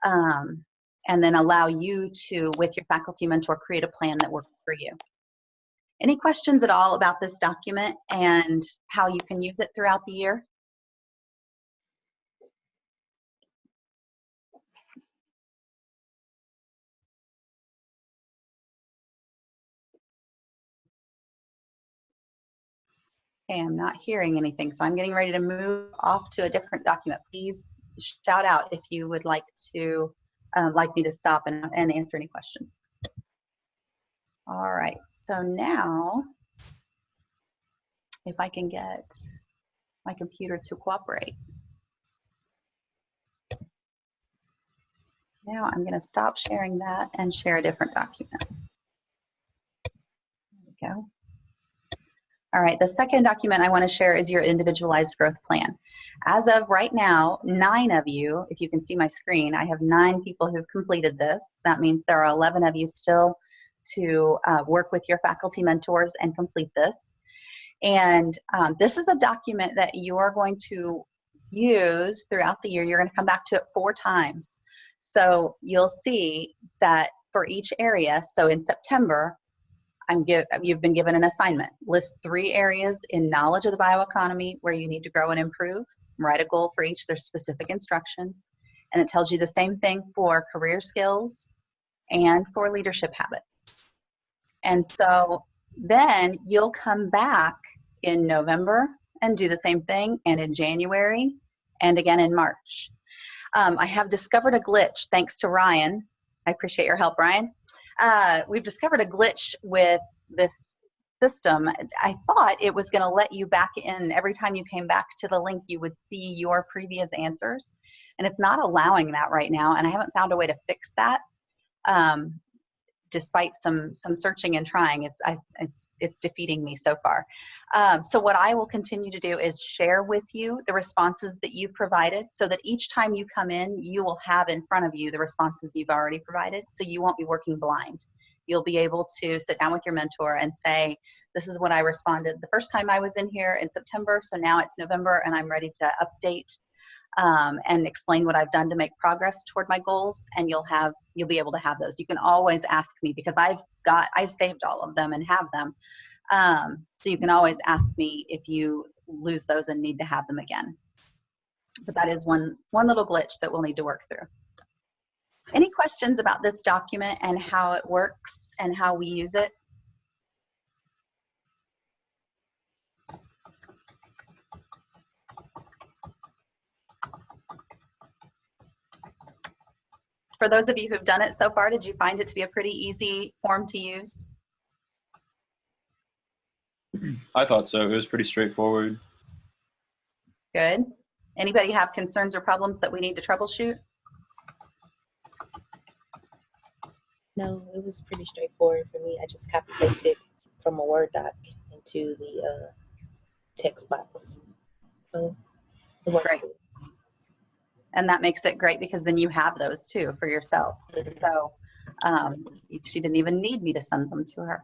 and then allow you to, with your faculty mentor, create a plan that works for you. Any questions at all about this document and how you can use it throughout the year? Okay, I'm not hearing anything, so I'm getting ready to move off to a different document. Please shout out if you would like to, like me to stop and answer any questions. All right, so now, if I can get my computer to cooperate. Now I'm going to stop sharing that and share a different document. There we go. All right, the second document I want to share is your individualized growth plan. As of right now, 9 of you, if you can see my screen, I have 9 people who've completed this. That means there are 11 of you still to work with your faculty mentors and complete this. And this is a document that you are going to use throughout the year. You're going to come back to it 4 times. So you'll see that for each area, so in September, you've been given an assignment. List 3 areas in knowledge of the bioeconomy where you need to grow and improve. Write a goal for each. There's specific instructions. And it tells you the same thing for career skills and for leadership habits. And so then you'll come back in November and do the same thing, and in January, and again in March. I have discovered a glitch thanks to Ryan. I appreciate your help, Ryan. We've discovered a glitch with this system. I thought it was going to let you back in every time you came back to the link, you would see your previous answers, and it's not allowing that right now, and I haven't found a way to fix that. Despite some searching and trying, it's defeating me so far. So what I will continue to do is share with you the responses that you've provided, so that each time you come in, you will have in front of you the responses you've already provided, so you won't be working blind. You'll be able to sit down with your mentor and say, this is what I responded the first time I was in here in September, so now it's November and I'm ready to update and explain what I've done to make progress toward my goals, and you'll be able to have those. You can always ask me, because I've saved all of them and have them. So you can always ask me if you lose those and need to have them again. But that is one little glitch that we'll need to work through. Any questions about this document and how it works and how we use it? For those of you who've done it so far, did you find it to be a pretty easy form to use? I thought so. It was pretty straightforward. Good. Anybody have concerns or problems that we need to troubleshoot? No, it was pretty straightforward for me. I just copy pasted from a Word doc into the text box. So it works. Great. And that makes it great, because then you have those too for yourself. So She didn't even need me to send them to her.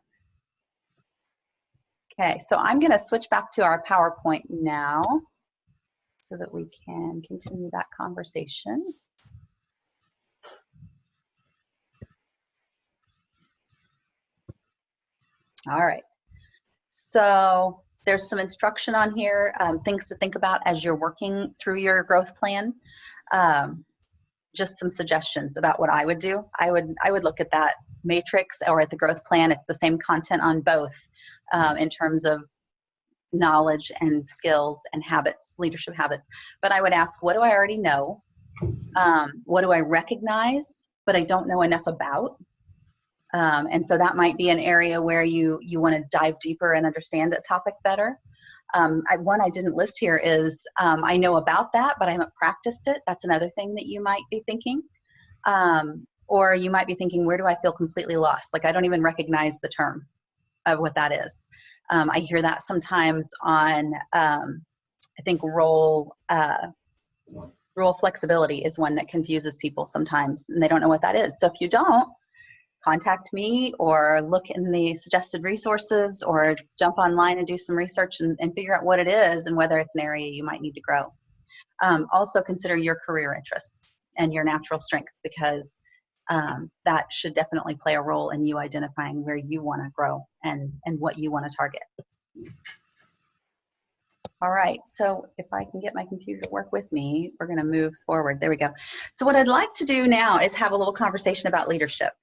Okay, so I'm going to switch back to our PowerPoint now so that we can continue that conversation. All right, so there's some instruction on here, things to think about as you're working through your growth plan. Just some suggestions about what I would do. I would look at that matrix or at the growth plan. It's the same content on both in terms of knowledge and skills and habits, leadership habits. But I would ask, what do I already know? What do I recognize, but I don't know enough about? And so that might be an area where you want to dive deeper and understand a topic better. One I didn't list here is I know about that, but I haven't practiced it. That's another thing that you might be thinking. Or you might be thinking, where do I feel completely lost? Like I don't even recognize the term of what that is. I hear that sometimes on, I think role flexibility is one that confuses people sometimes, and they don't know what that is. So if you don't, contact me or look in the suggested resources or jump online and do some research and figure out what it is and whether it's an area you might need to grow. Also consider your career interests and your natural strengths, because that should definitely play a role in you identifying where you want to grow and what you want to target. All right, so if I can get my computer to work with me, we're going to move forward. There we go. So what I'd like to do now is have a little conversation about leadership.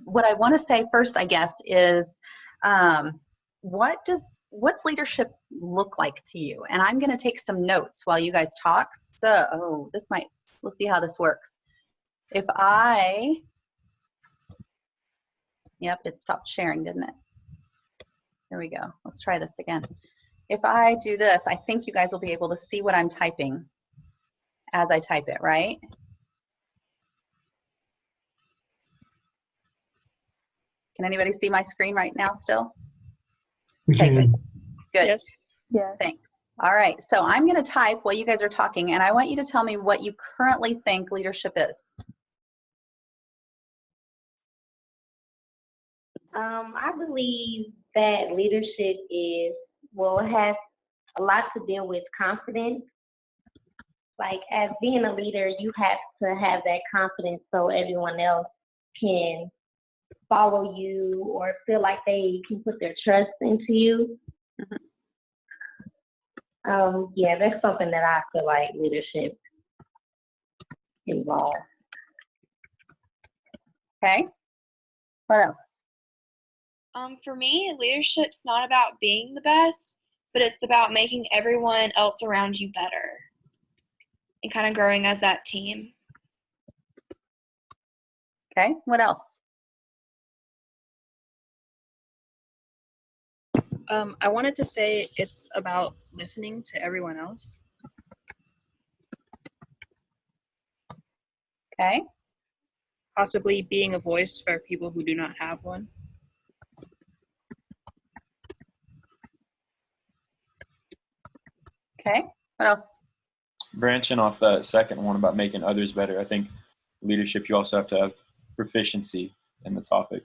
What I want to say first, I guess, is what's leadership look like to you? And I'm going to take some notes while you guys talk. So, we'll see how this works. If yep, it stopped sharing, didn't it? There we go. Let's try this again. If I do this, I think you guys will be able to see what I'm typing as I type it, right? Can anybody see my screen right now still? Okay, good. Good. Yes. Yeah. Thanks. All right, so I'm going to type while you guys are talking, and I want you to tell me what you currently think leadership is. I believe that leadership is, it has a lot to do with confidence. Like, as being a leader, you have to have that confidence so everyone else can follow you or feel like they can put their trust into you. Yeah, that's something that I feel like leadership involves. Okay. What else? For me, leadership's not about being the best, but it's about making everyone else around you better and kind of growing as that team. Okay, what else? I wanted to say it's about listening to everyone else. Okay. Possibly being a voice for people who do not have one. Okay, what else? Branching off that second one about making others better, I think leadership, you also have to have proficiency in the topic.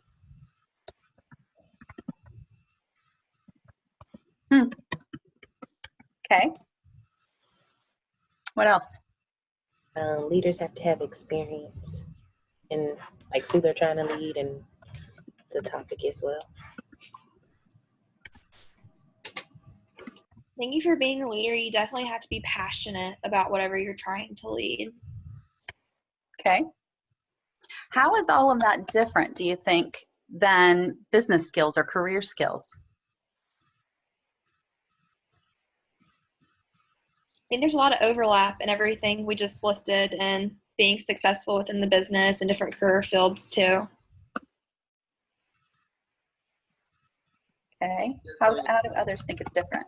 Okay. What else? Leaders have to have experience in like who they're trying to lead and the topic as well. I think if you're being a leader, you definitely have to be passionate about whatever you're trying to lead. Okay. How is all of that different, do you think, than business skills or career skills? I think there's a lot of overlap in everything we just listed and being successful within the business and different career fields too. Okay. How do others think it's different?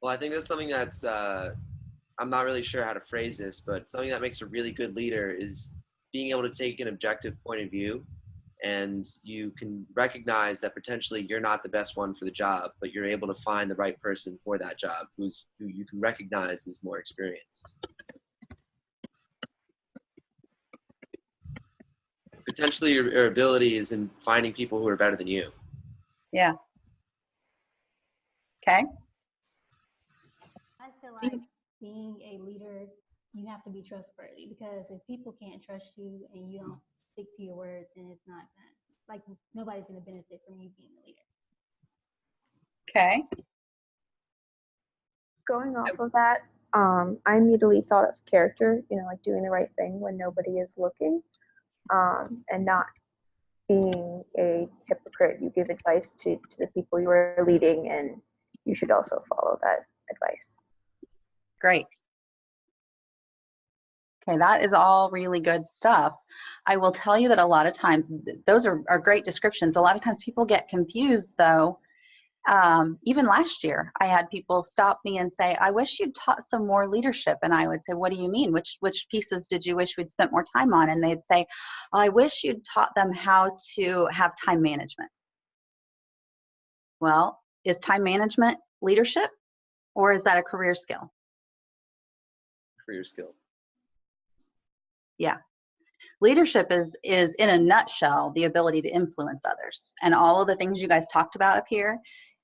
Well, I think that's something that's, I'm not really sure how to phrase this, but something that makes a really good leader is being able to take an objective point of view, and you can recognize that potentially you're not the best one for the job, but you're able to find the right person for that job who you can recognize is more experienced. potentially your ability is in finding people who are better than you. Yeah. Okay. I feel like being a leader, you have to be trustworthy, because if people can't trust you and you don't stick to your word, then it's not like nobody's going to benefit from you being a leader. Okay. Going off of that, I immediately thought of character, like doing the right thing when nobody is looking, and not being a hypocrite. You give advice to the people you are leading, and you should also follow that advice. Great. Okay, that is all really good stuff. I will tell you that a lot of times, those are great descriptions. A lot of times people get confused though. Even last year, I had people stop me and say, I wish you'd taught some more leadership. And I would say, what do you mean? Which pieces did you wish we'd spent more time on? And they'd say, I wish you'd taught them how to have time management. Well, is time management leadership, or is that a career skill? Career skill. Yeah. Leadership is in a nutshell the ability to influence others, and all of the things you guys talked about up here,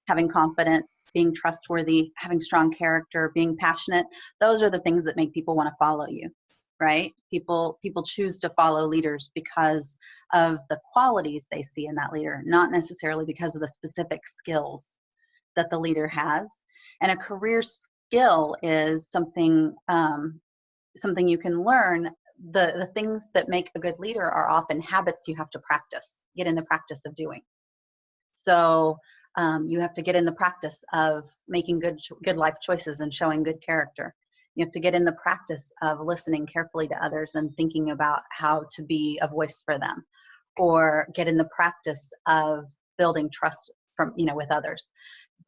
having confidence, being trustworthy, having strong character, being passionate, those are the things that make people want to follow you, right? People choose to follow leaders because of the qualities they see in that leader, not necessarily because of the specific skills that the leader has. And a career skill is something you can learn. The things that make a good leader are often habits you have to practice, get in the practice of doing. So you have to get in the practice of making good life choices and showing good character. You have to get in the practice of listening carefully to others and thinking about how to be a voice for them, or get in the practice of building trust with others.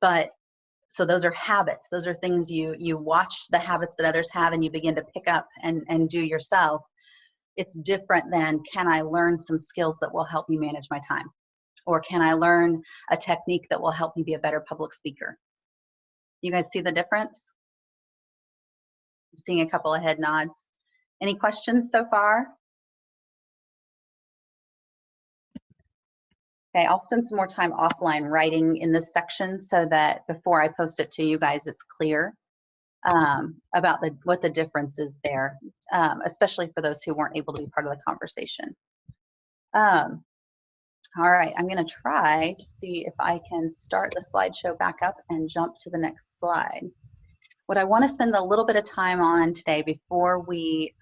But so those are habits. Those are things you watch the habits that others have and you begin to pick up and do yourself. It's different than, can I learn some skills that will help me manage my time? Or can I learn a technique that will help me be a better public speaker? You guys see the difference? I'm seeing a couple of head nods. Any questions so far? Okay, I'll spend some more time offline writing in this section so that before I post it to you guys, it's clear about what the difference is there, especially for those who weren't able to be part of the conversation. All right, I'm going to try to see if I can start the slideshow back up and jump to the next slide. What I want to spend a little bit of time on today before we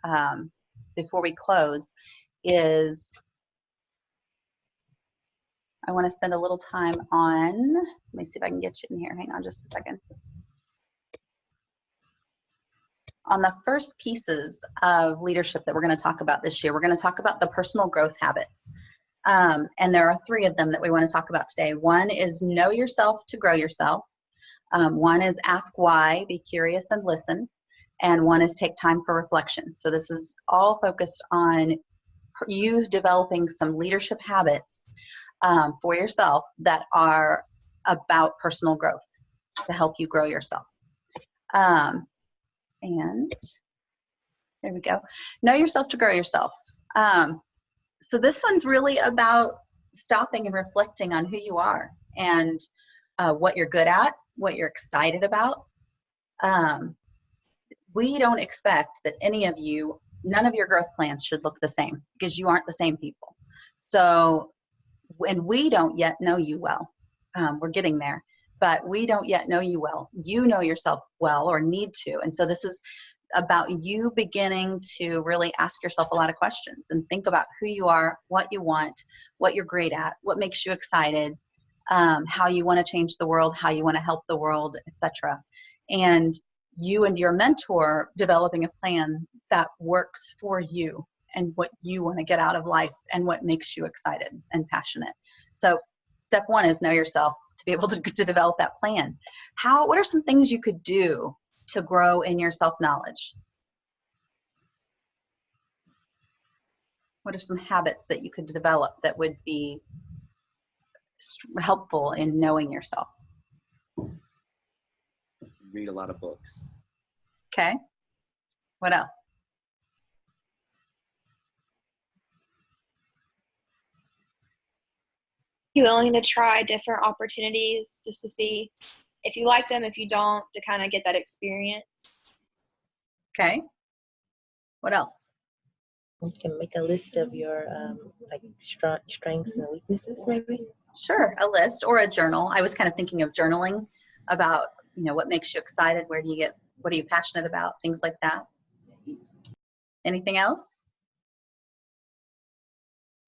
close is I want to spend a little time on, let me see if I can get you in here. Hang on just a second. On the first pieces of leadership that we're going to talk about this year, we're going to talk about the personal growth habits. And there are 3 of them that we want to talk about today. One is know yourself to grow yourself. One is ask why, be curious and listen. And one is take time for reflection. So this is all focused on you developing some leadership habits for yourself that are about personal growth to help you grow yourself. And there we go. Know yourself to grow yourself. So this one's really about stopping and reflecting on who you are and what you're good at, what you're excited about. We don't expect that any of you, none of your growth plans should look the same, because you aren't the same people. So, and we don't yet know you well. We're getting there, but we don't yet know you well. You know yourself well, or need to. And so this is about you beginning to really ask yourself a lot of questions and think about who you are, what you want, what you're great at, what makes you excited, how you want to change the world, how you want to help the world, etc. And you and your mentor developing a plan that works for you and what you want to get out of life and what makes you excited and passionate. So step 1 is know yourself, to be able to develop that plan. What are some things you could do to grow in your self-knowledge? What are some habits that you could develop that would be helpful in knowing yourself? Read a lot of books. Okay. What else? be willing to try different opportunities just to see if you like them, if you don't, to kind of get that experience. Okay. What else? You can make a list of your like strengths and weaknesses, maybe. Sure, a list or a journal. I was kind of thinking of journaling about, you know, what makes you excited, what are you passionate about, things like that. Anything else?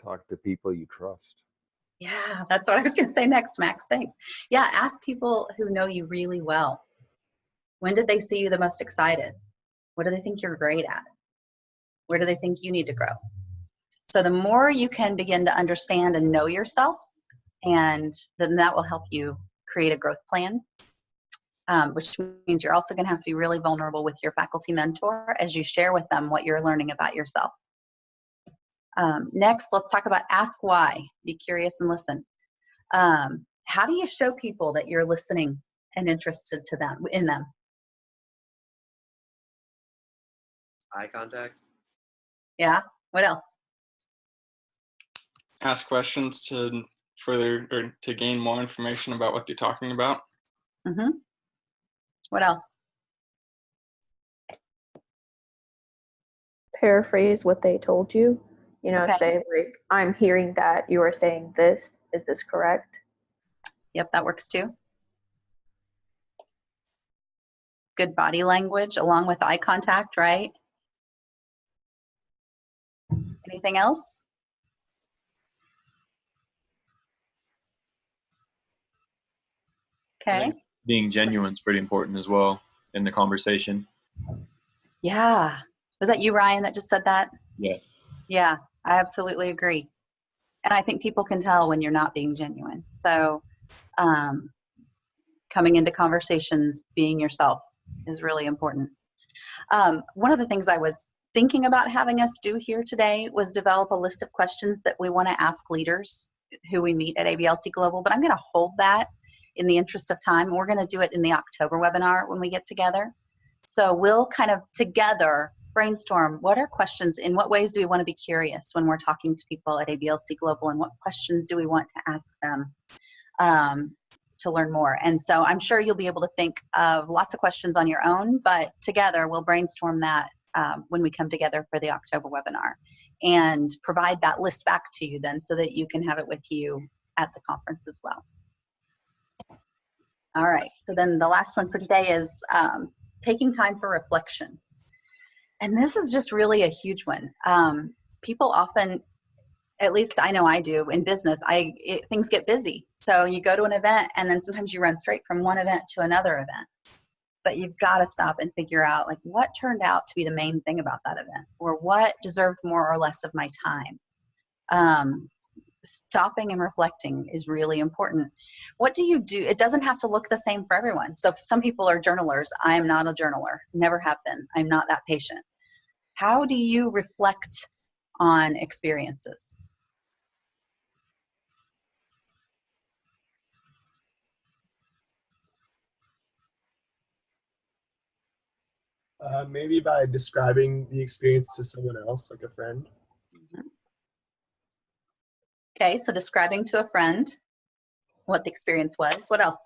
Talk to people you trust. Yeah, that's what I was going to say next, Max. Thanks. Yeah, ask people who know you really well. When did they see you the most excited? What do they think you're great at? Where do they think you need to grow? So the more you can begin to understand and know yourself, and then that will help you create a growth plan, which means you're also going to have to be really vulnerable with your faculty mentor as you share with them what you're learning about yourself. Next, let's talk about ask why. Be curious and listen. How do you show people that you're listening and interested in them? Eye contact. Yeah. What else? Ask questions to further or to gain more information about what they're talking about. Mm-hmm. What else? Paraphrase what they told you. You know, Okay. say like, I'm hearing that you are saying this. Is this correct? Yep, that works too. Good body language along with eye contact, right? Anything else? I Okay. think being genuine is pretty important as well in the conversation. Yeah. Was that you, Ryan, that just said that? Yeah. Yeah, I absolutely agree. And I think people can tell when you're not being genuine. So coming into conversations, being yourself is really important. One of the things I was thinking about having us do here today was develop a list of questions that we want to ask leaders who we meet at ABLC Global, but I'm going to hold that in the interest of time. We're going to do it in the October webinar when we get together. So we'll kind of together brainstorm what are questions, in what ways do we want to be curious when we're talking to people at ABLC Global, and what questions do we want to ask them to learn more. And so I'm sure you'll be able to think of lots of questions on your own, but together we'll brainstorm that when we come together for the October webinar and provide that list back to you then so that you can have it with you at the conference as well. All right, so then the last one for today is taking time for reflection. And this is just really a huge one. People often, at least I know I do in business, things get busy. So you go to an event and then sometimes you run straight from one event to another event. But you've got to stop and figure out like what turned out to be the main thing about that event, or what deserved more or less of my time. Stopping and reflecting is really important. What do you do? It doesn't have to look the same for everyone. So some people are journalers. I am not a journaler, never have been. I'm not that patient. How do you reflect on experiences? Maybe by describing the experience to someone else, like a friend. Okay, so describing to a friend what the experience was. What else?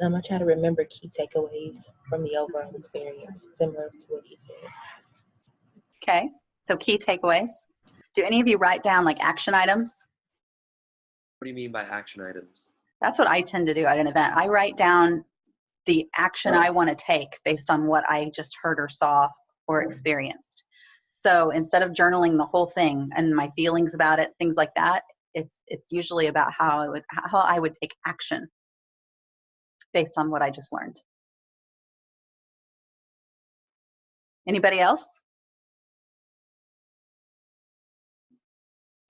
I try to remember key takeaways from the overall experience, similar to what you said. Okay, so key takeaways. Do any of you write down like action items? What do you mean by action items? That's what I tend to do at an event. I write down the action I want to take based on what I just heard or saw or experienced. So instead of journaling the whole thing and my feelings about it, things like that, it's usually about how I would take action based on what I just learned. Anybody else?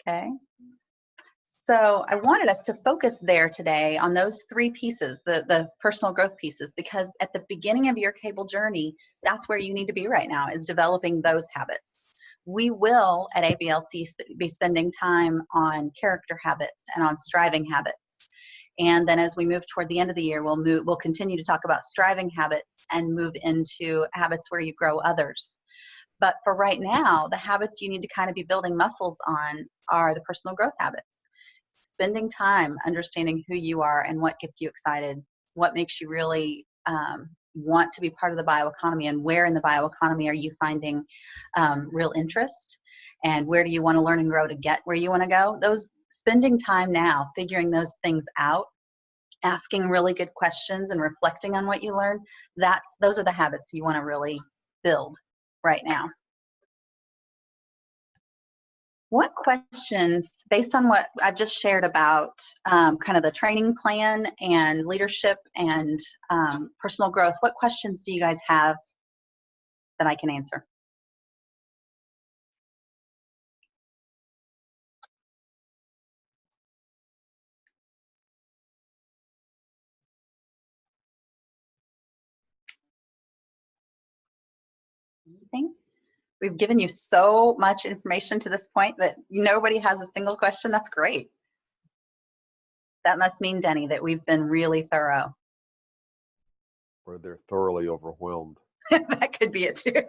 Okay. So I wanted us to focus there today on those three pieces, the personal growth pieces, because at the beginning of your cable journey, that's where you need to be right now, is developing those habits. We will at ABLC be spending time on character habits and on striving habits. And then as we move toward the end of the year, we'll continue to talk about striving habits and move into habits where you grow others. But for right now, the habits you need to kind of be building muscles on are the personal growth habits. Spending time understanding who you are and what gets you excited, what makes you really want to be part of the bioeconomy, and where in the bioeconomy are you finding real interest, and where do you want to learn and grow to get where you want to go. Those spending time now figuring those things out, asking really good questions and reflecting on what you learned, those are the habits you want to really build right now. What questions, based on what I've just shared about kind of the training plan and leadership and personal growth, what questions do you guys have that I can answer? Anything? We've given you so much information to this point that nobody has a single question. That's great. That must mean, Denny, that we've been really thorough. Or they're thoroughly overwhelmed. That could be it too.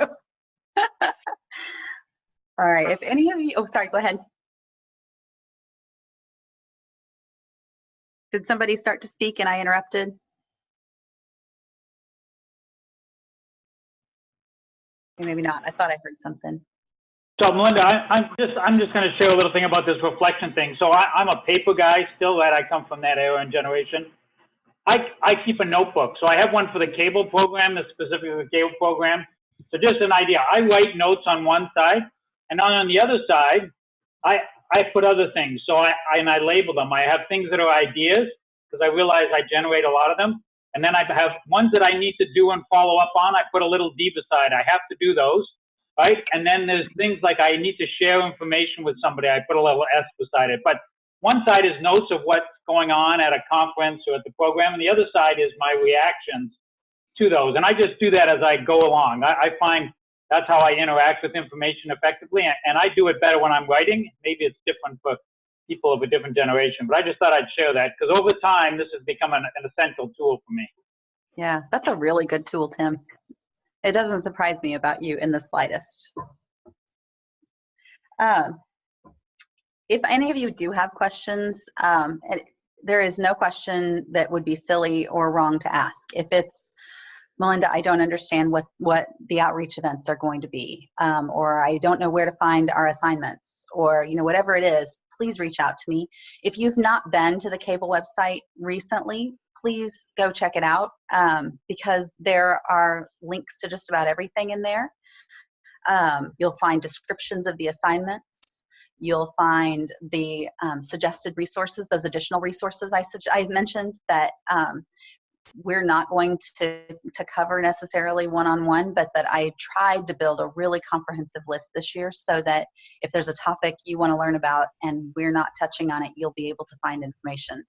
All right, if any of you, oh, sorry, go ahead. Did somebody start to speak and I interrupted? Maybe not. I thought I heard something. So Melinda, I'm just going to share a little thing about this reflection thing. So I'm a paper guy still, that I come from that era and generation. I keep a notebook. So I have one for the cable program, that's specifically the cable program. So just an idea, I write notes on one side, and on the other side, I put other things. So I label them. I have things that are ideas, because I realize I generate a lot of them. And then I have ones that I need to do and follow up on. I put a little D beside. I have to do those, right? And then there's things like I need to share information with somebody. I put a little S beside it. But one side is notes of what's going on at a conference or at the program, and the other side is my reactions to those. And I just do that as I go along. I find that's how I interact with information effectively, and I do it better when I'm writing. Maybe it's different for people of a different generation, but I just thought I'd share that, because over time, this has become an essential tool for me. Yeah, that's a really good tool, Tim. It doesn't surprise me about you in the slightest. If any of you do have questions, there is no question that would be silly or wrong to ask. If it's, Melinda, I don't understand what the outreach events are going to be, or I don't know where to find our assignments, or whatever it is, please reach out to me. If you've not been to the cable website recently, please go check it out, because there are links to just about everything in there. You'll find descriptions of the assignments. You'll find the suggested resources, those additional resources I mentioned that we're not going to cover necessarily one-on-one, but that I tried to build a really comprehensive list this year, so that if there's a topic you want to learn about and we're not touching on it, you'll be able to find information.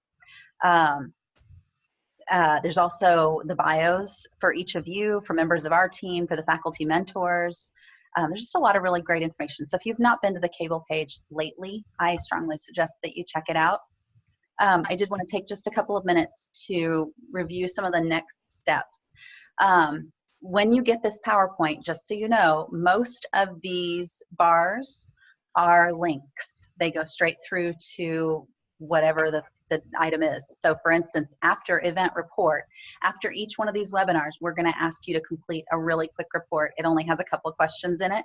There's also the bios for each of you, for members of our team, for the faculty mentors. There's just a lot of really great information. So if you've not been to the cable page lately, I strongly suggest that you check it out. I did want to take just a couple of minutes to review some of the next steps. When you get this PowerPoint, just so you know, most of these bars are links. They go straight through to whatever the item is. So for instance, after event report, after each one of these webinars, we're going to ask you to complete a really quick report. It only has a couple of questions in it.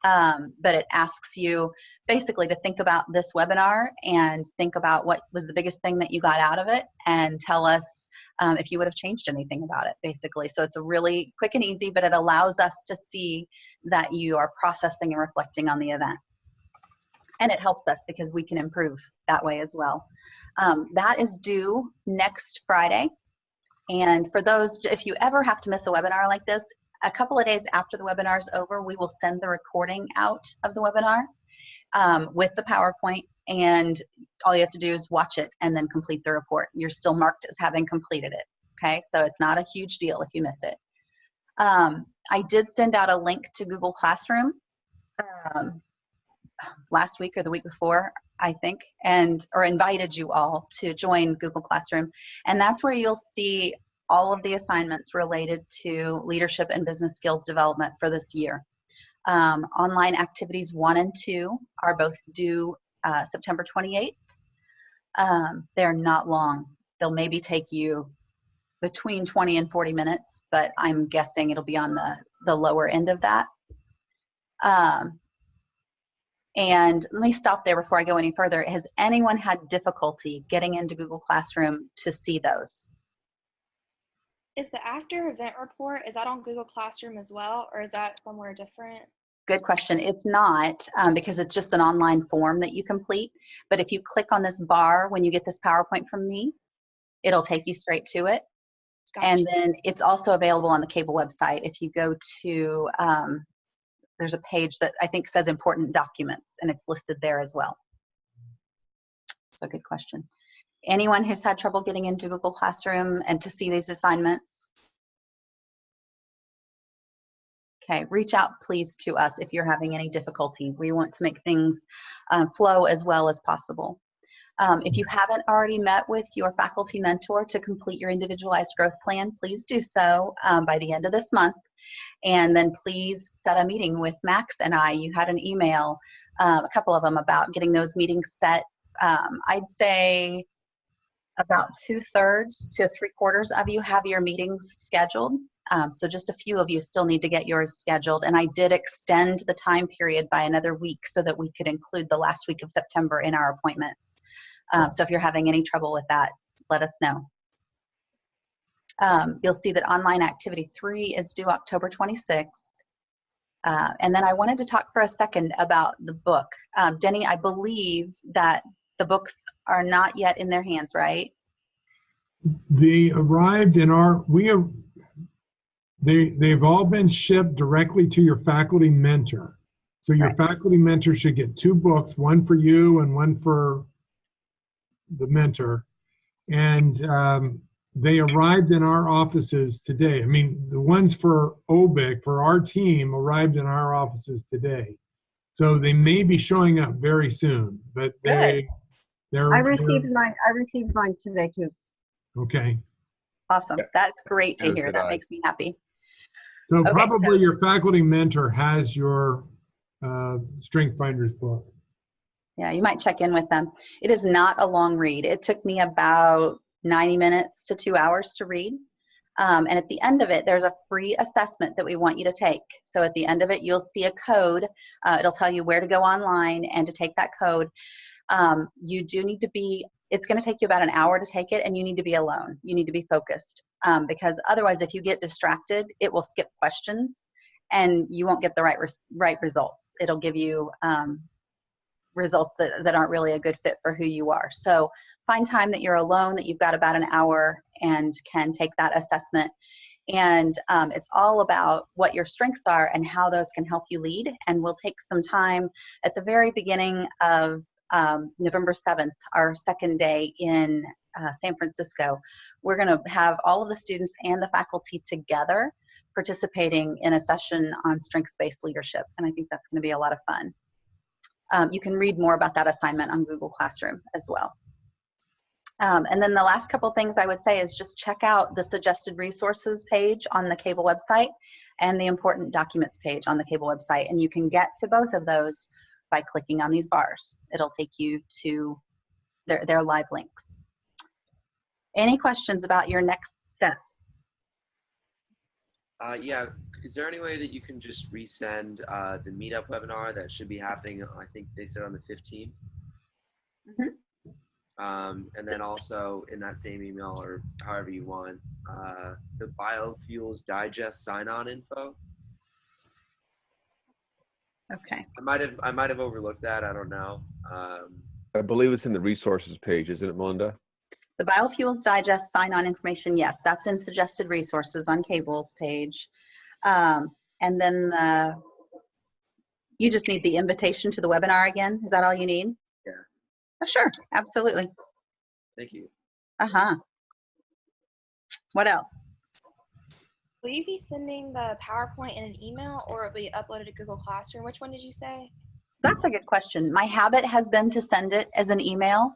But it asks you basically to think about this webinar and think about what was the biggest thing that you got out of it, and tell us if you would have changed anything about it, basically. So it's a really quick and easy, but it allows us to see that you are processing and reflecting on the event. And it helps us because we can improve that way as well. That is due next Friday. And for those, if you ever have to miss a webinar like this, a couple of days after the webinar is over, we will send the recording out of the webinar with the PowerPoint, and all you have to do is watch it and then complete the report. You're still marked as having completed it, okay? So it's not a huge deal if you miss it. I did send out a link to Google Classroom last week or the week before, I think, or invited you all to join Google Classroom, and that's where you'll see all of the assignments related to leadership and business skills development for this year. Online activities 1 and 2 are both due September 28th. They're not long. They'll maybe take you between 20 and 40 minutes, but I'm guessing it'll be on the lower end of that. And let me stop there before I go any further. Has anyone had difficulty getting into Google Classroom to see those? Is the after event report, is that on Google Classroom as well, or is that somewhere different? Good question. It's not because it's just an online form that you complete. But if you click on this bar when you get this PowerPoint from me, it'll take you straight to it. Gotcha. And then it's also available on the cable website. If you go to, there's a page that I think says important documents, and it's listed there as well. So good question. Anyone who's had trouble getting into Google Classroom and to see these assignments? Okay, reach out please to us if you're having any difficulty. We want to make things flow as well as possible. If you haven't already met with your faculty mentor to complete your individualized growth plan, please do so by the end of this month. And then please set a meeting with Max and I. You had an email, a couple of them, about getting those meetings set. I'd say about 2/3 to 3/4 of you have your meetings scheduled. So just a few of you still need to get yours scheduled. And I did extend the time period by another week so that we could include the last week of September in our appointments. So if you're having any trouble with that, let us know. You'll see that online activity 3 is due October 26th. And then I wanted to talk for a second about the book. Denny, I believe that the books are not yet in their hands, right? They arrived in they've all been shipped directly to your faculty mentor. So your faculty mentor should get 2 books, one for you and one for the mentor. And they arrived in our offices today. I mean, the ones for OBIC, for our team, arrived in our offices today. So they may be showing up very soon, but they're I received mine today too. Okay. Awesome. That's great to As hear. did That I. makes me happy. So Okay, probably your faculty mentor has your Strength Finders book. Yeah, you might check in with them. It is not a long read. It took me about 90 minutes to 2 hours to read. And at the end of it, there's a free assessment that we want you to take. So at the end of it, you'll see a code. It'll tell you where to go online and to take that code. You do need to be, it's going to take you about an hour to take it, and you need to be alone. You need to be focused because otherwise, if you get distracted, it will skip questions and you won't get the right results. It'll give you results that aren't really a good fit for who you are. So find time that you're alone, that you've got about an hour and can take that assessment. And it's all about what your strengths are and how those can help you lead. And we'll take some time at the very beginning of November 7th, our second day in San Francisco. We're going to have all of the students and the faculty together participating in a session on strengths-based leadership. And I think that's going to be a lot of fun. You can read more about that assignment on Google Classroom as well. And then the last couple things I would say is just check out the suggested resources page on the cable website and the important documents page on the cable website. And you can get to both of those by clicking on these bars. It'll take you to their live links. Any questions about your next steps? Yeah, is there any way that you can just resend the meetup webinar that should be happening, I think they said on the 15th? Mm-hmm. And then also in that same email, or however you want, the Biofuels Digest sign-on info. Okay. I might have overlooked that. I don't know. I believe it's in the resources page, isn't it, Melinda? The Biofuels Digest sign-on information, yes, that's in suggested resources on Cable's page. And then you just need the invitation to the webinar again. Is that all you need? Yeah. Oh, sure, absolutely. Thank you. Uh-huh. What else? Will you be sending the PowerPoint in an email, or will it be uploaded to Google Classroom? Which one did you say? That's a good question. My habit has been to send it as an email.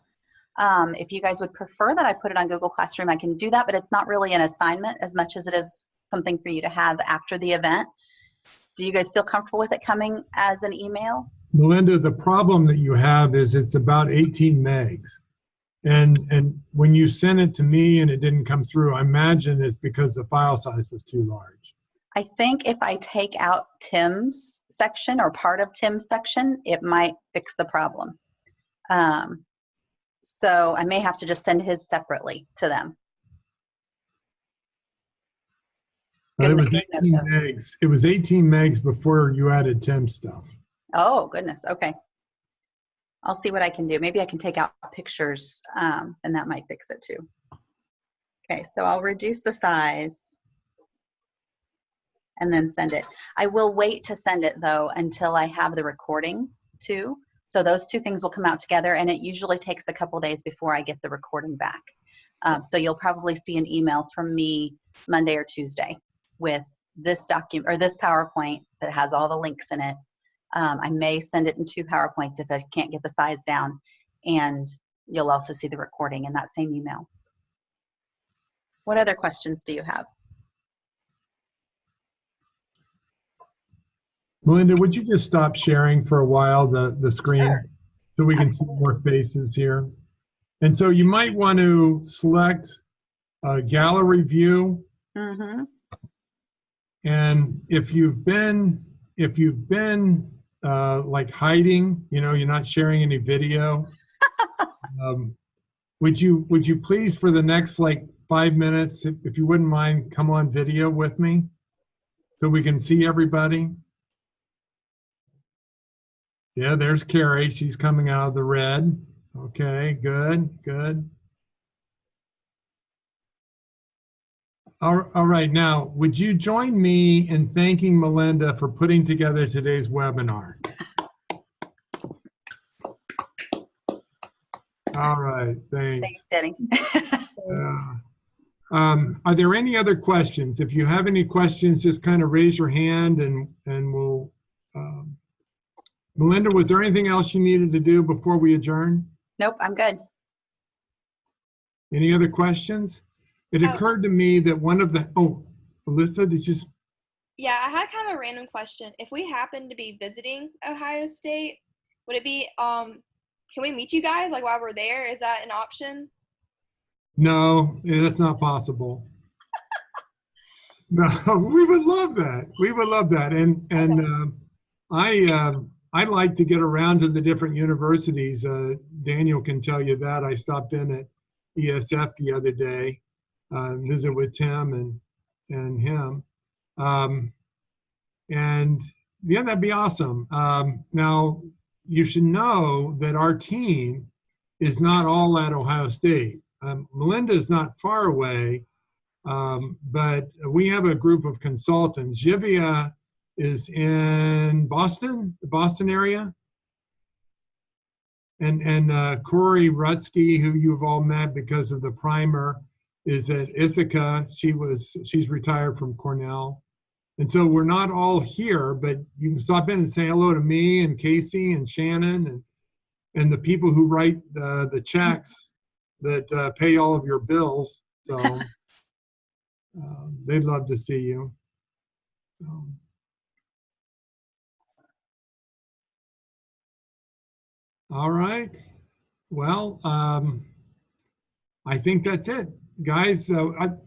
If you guys would prefer that I put it on Google Classroom, I can do that, but it's not really an assignment as much as it is something for you to have after the event. Do you guys feel comfortable with it coming as an email? Melinda, the problem that you have is it's about 18 megs. And when you sent it to me and it didn't come through, I imagine it's because the file size was too large. I think if I take out Tim's section or part of Tim's section, it might fix the problem. So I may have to just send his separately to them. But it was 18 megs. It was 18 megs before you added Tim's stuff. Oh, goodness. Okay. I'll see what I can do. Maybe I can take out pictures and that might fix it too. Okay, so I'll reduce the size and then send it. I will wait to send it though until I have the recording too. So those two things will come out together, and it usually takes a couple days before I get the recording back. So you'll probably see an email from me Monday or Tuesday with this document or this PowerPoint that has all the links in it. I may send it in 2 PowerPoints if I can't get the size down, and you'll also see the recording in that same email. What other questions do you have? Melinda, would you just stop sharing for a while the screen? Sure. So we can see more faces here? And so you might want to select gallery view. Mm-hmm. And if you've been like hiding, you know, you're not sharing any video, would you please, for the next like 5 minutes, if you wouldn't mind, come on video with me so we can see everybody? Yeah, there's Carrie. She's coming out of the red. Okay, good, good. All right, now, would you join me in thanking Melinda for putting together today's webinar? All right, thanks. Thanks, Denny. Are there any other questions? If you have any questions, just kind of raise your hand and we'll... Melinda, was there anything else you needed to do before we adjourn? Nope, I'm good. Any other questions? It occurred to me that one of the, Alyssa, did you? Yeah, I had kind of a random question. If we happen to be visiting Ohio State, would it be, can we meet you guys like while we're there? Is that an option? No, that's not possible. No, we would love that. We would love that. And okay. I like to get around to the different universities. Daniel can tell you that. I stopped in at ESF the other day, visit with Tim and him. And yeah, that'd be awesome. Now, you should know that our team is not all at Ohio State. Melinda is not far away, but we have a group of consultants. Jivia is in Boston, the Boston area. And Corey Rutsky, who you've all met because of the primer, is at Ithaca. She's retired from Cornell. And so we're not all here, but you can stop in and say hello to me and Casey and Shannon and the people who write the checks that pay all of your bills. So they'd love to see you. All right. Well, I think that's it. Guys,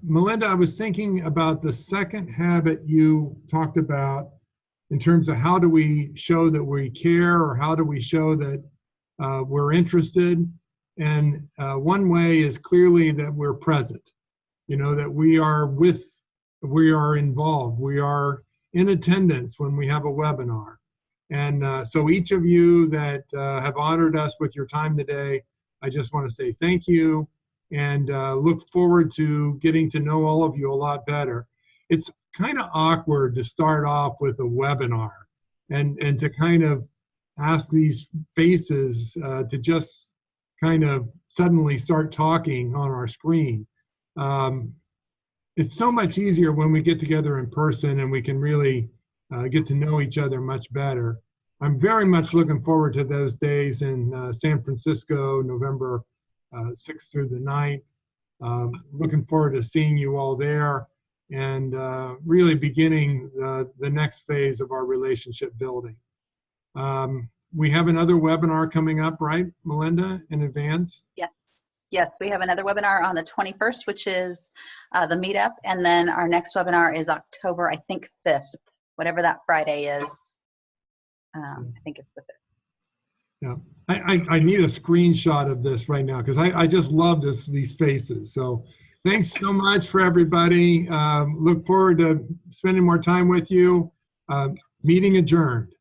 Melinda, I was thinking about the second habit you talked about in terms of how do we show that we care or how do we show that we're interested. And one way is clearly that we're present, you know, that we are involved, we are in attendance when we have a webinar. And so each of you that have honored us with your time today, I just want to say thank you and look forward to getting to know all of you a lot better. It's kind of awkward to start off with a webinar and to kind of ask these faces to just kind of suddenly start talking on our screen. It's so much easier when we get together in person and we can really get to know each other much better. I'm very much looking forward to those days in San Francisco, November 6th through the 9th. Looking forward to seeing you all there and really beginning the next phase of our relationship building. we have another webinar coming up, right, Melinda, in advance? Yes. Yes, we have another webinar on the 21st, which is the meetup. And then our next webinar is October, I think, 5th, whatever that Friday is. I think it's the 5th. Yeah, I need a screenshot of this right now because I just love these faces. So thanks so much for everybody. Look forward to spending more time with you. Meeting adjourned.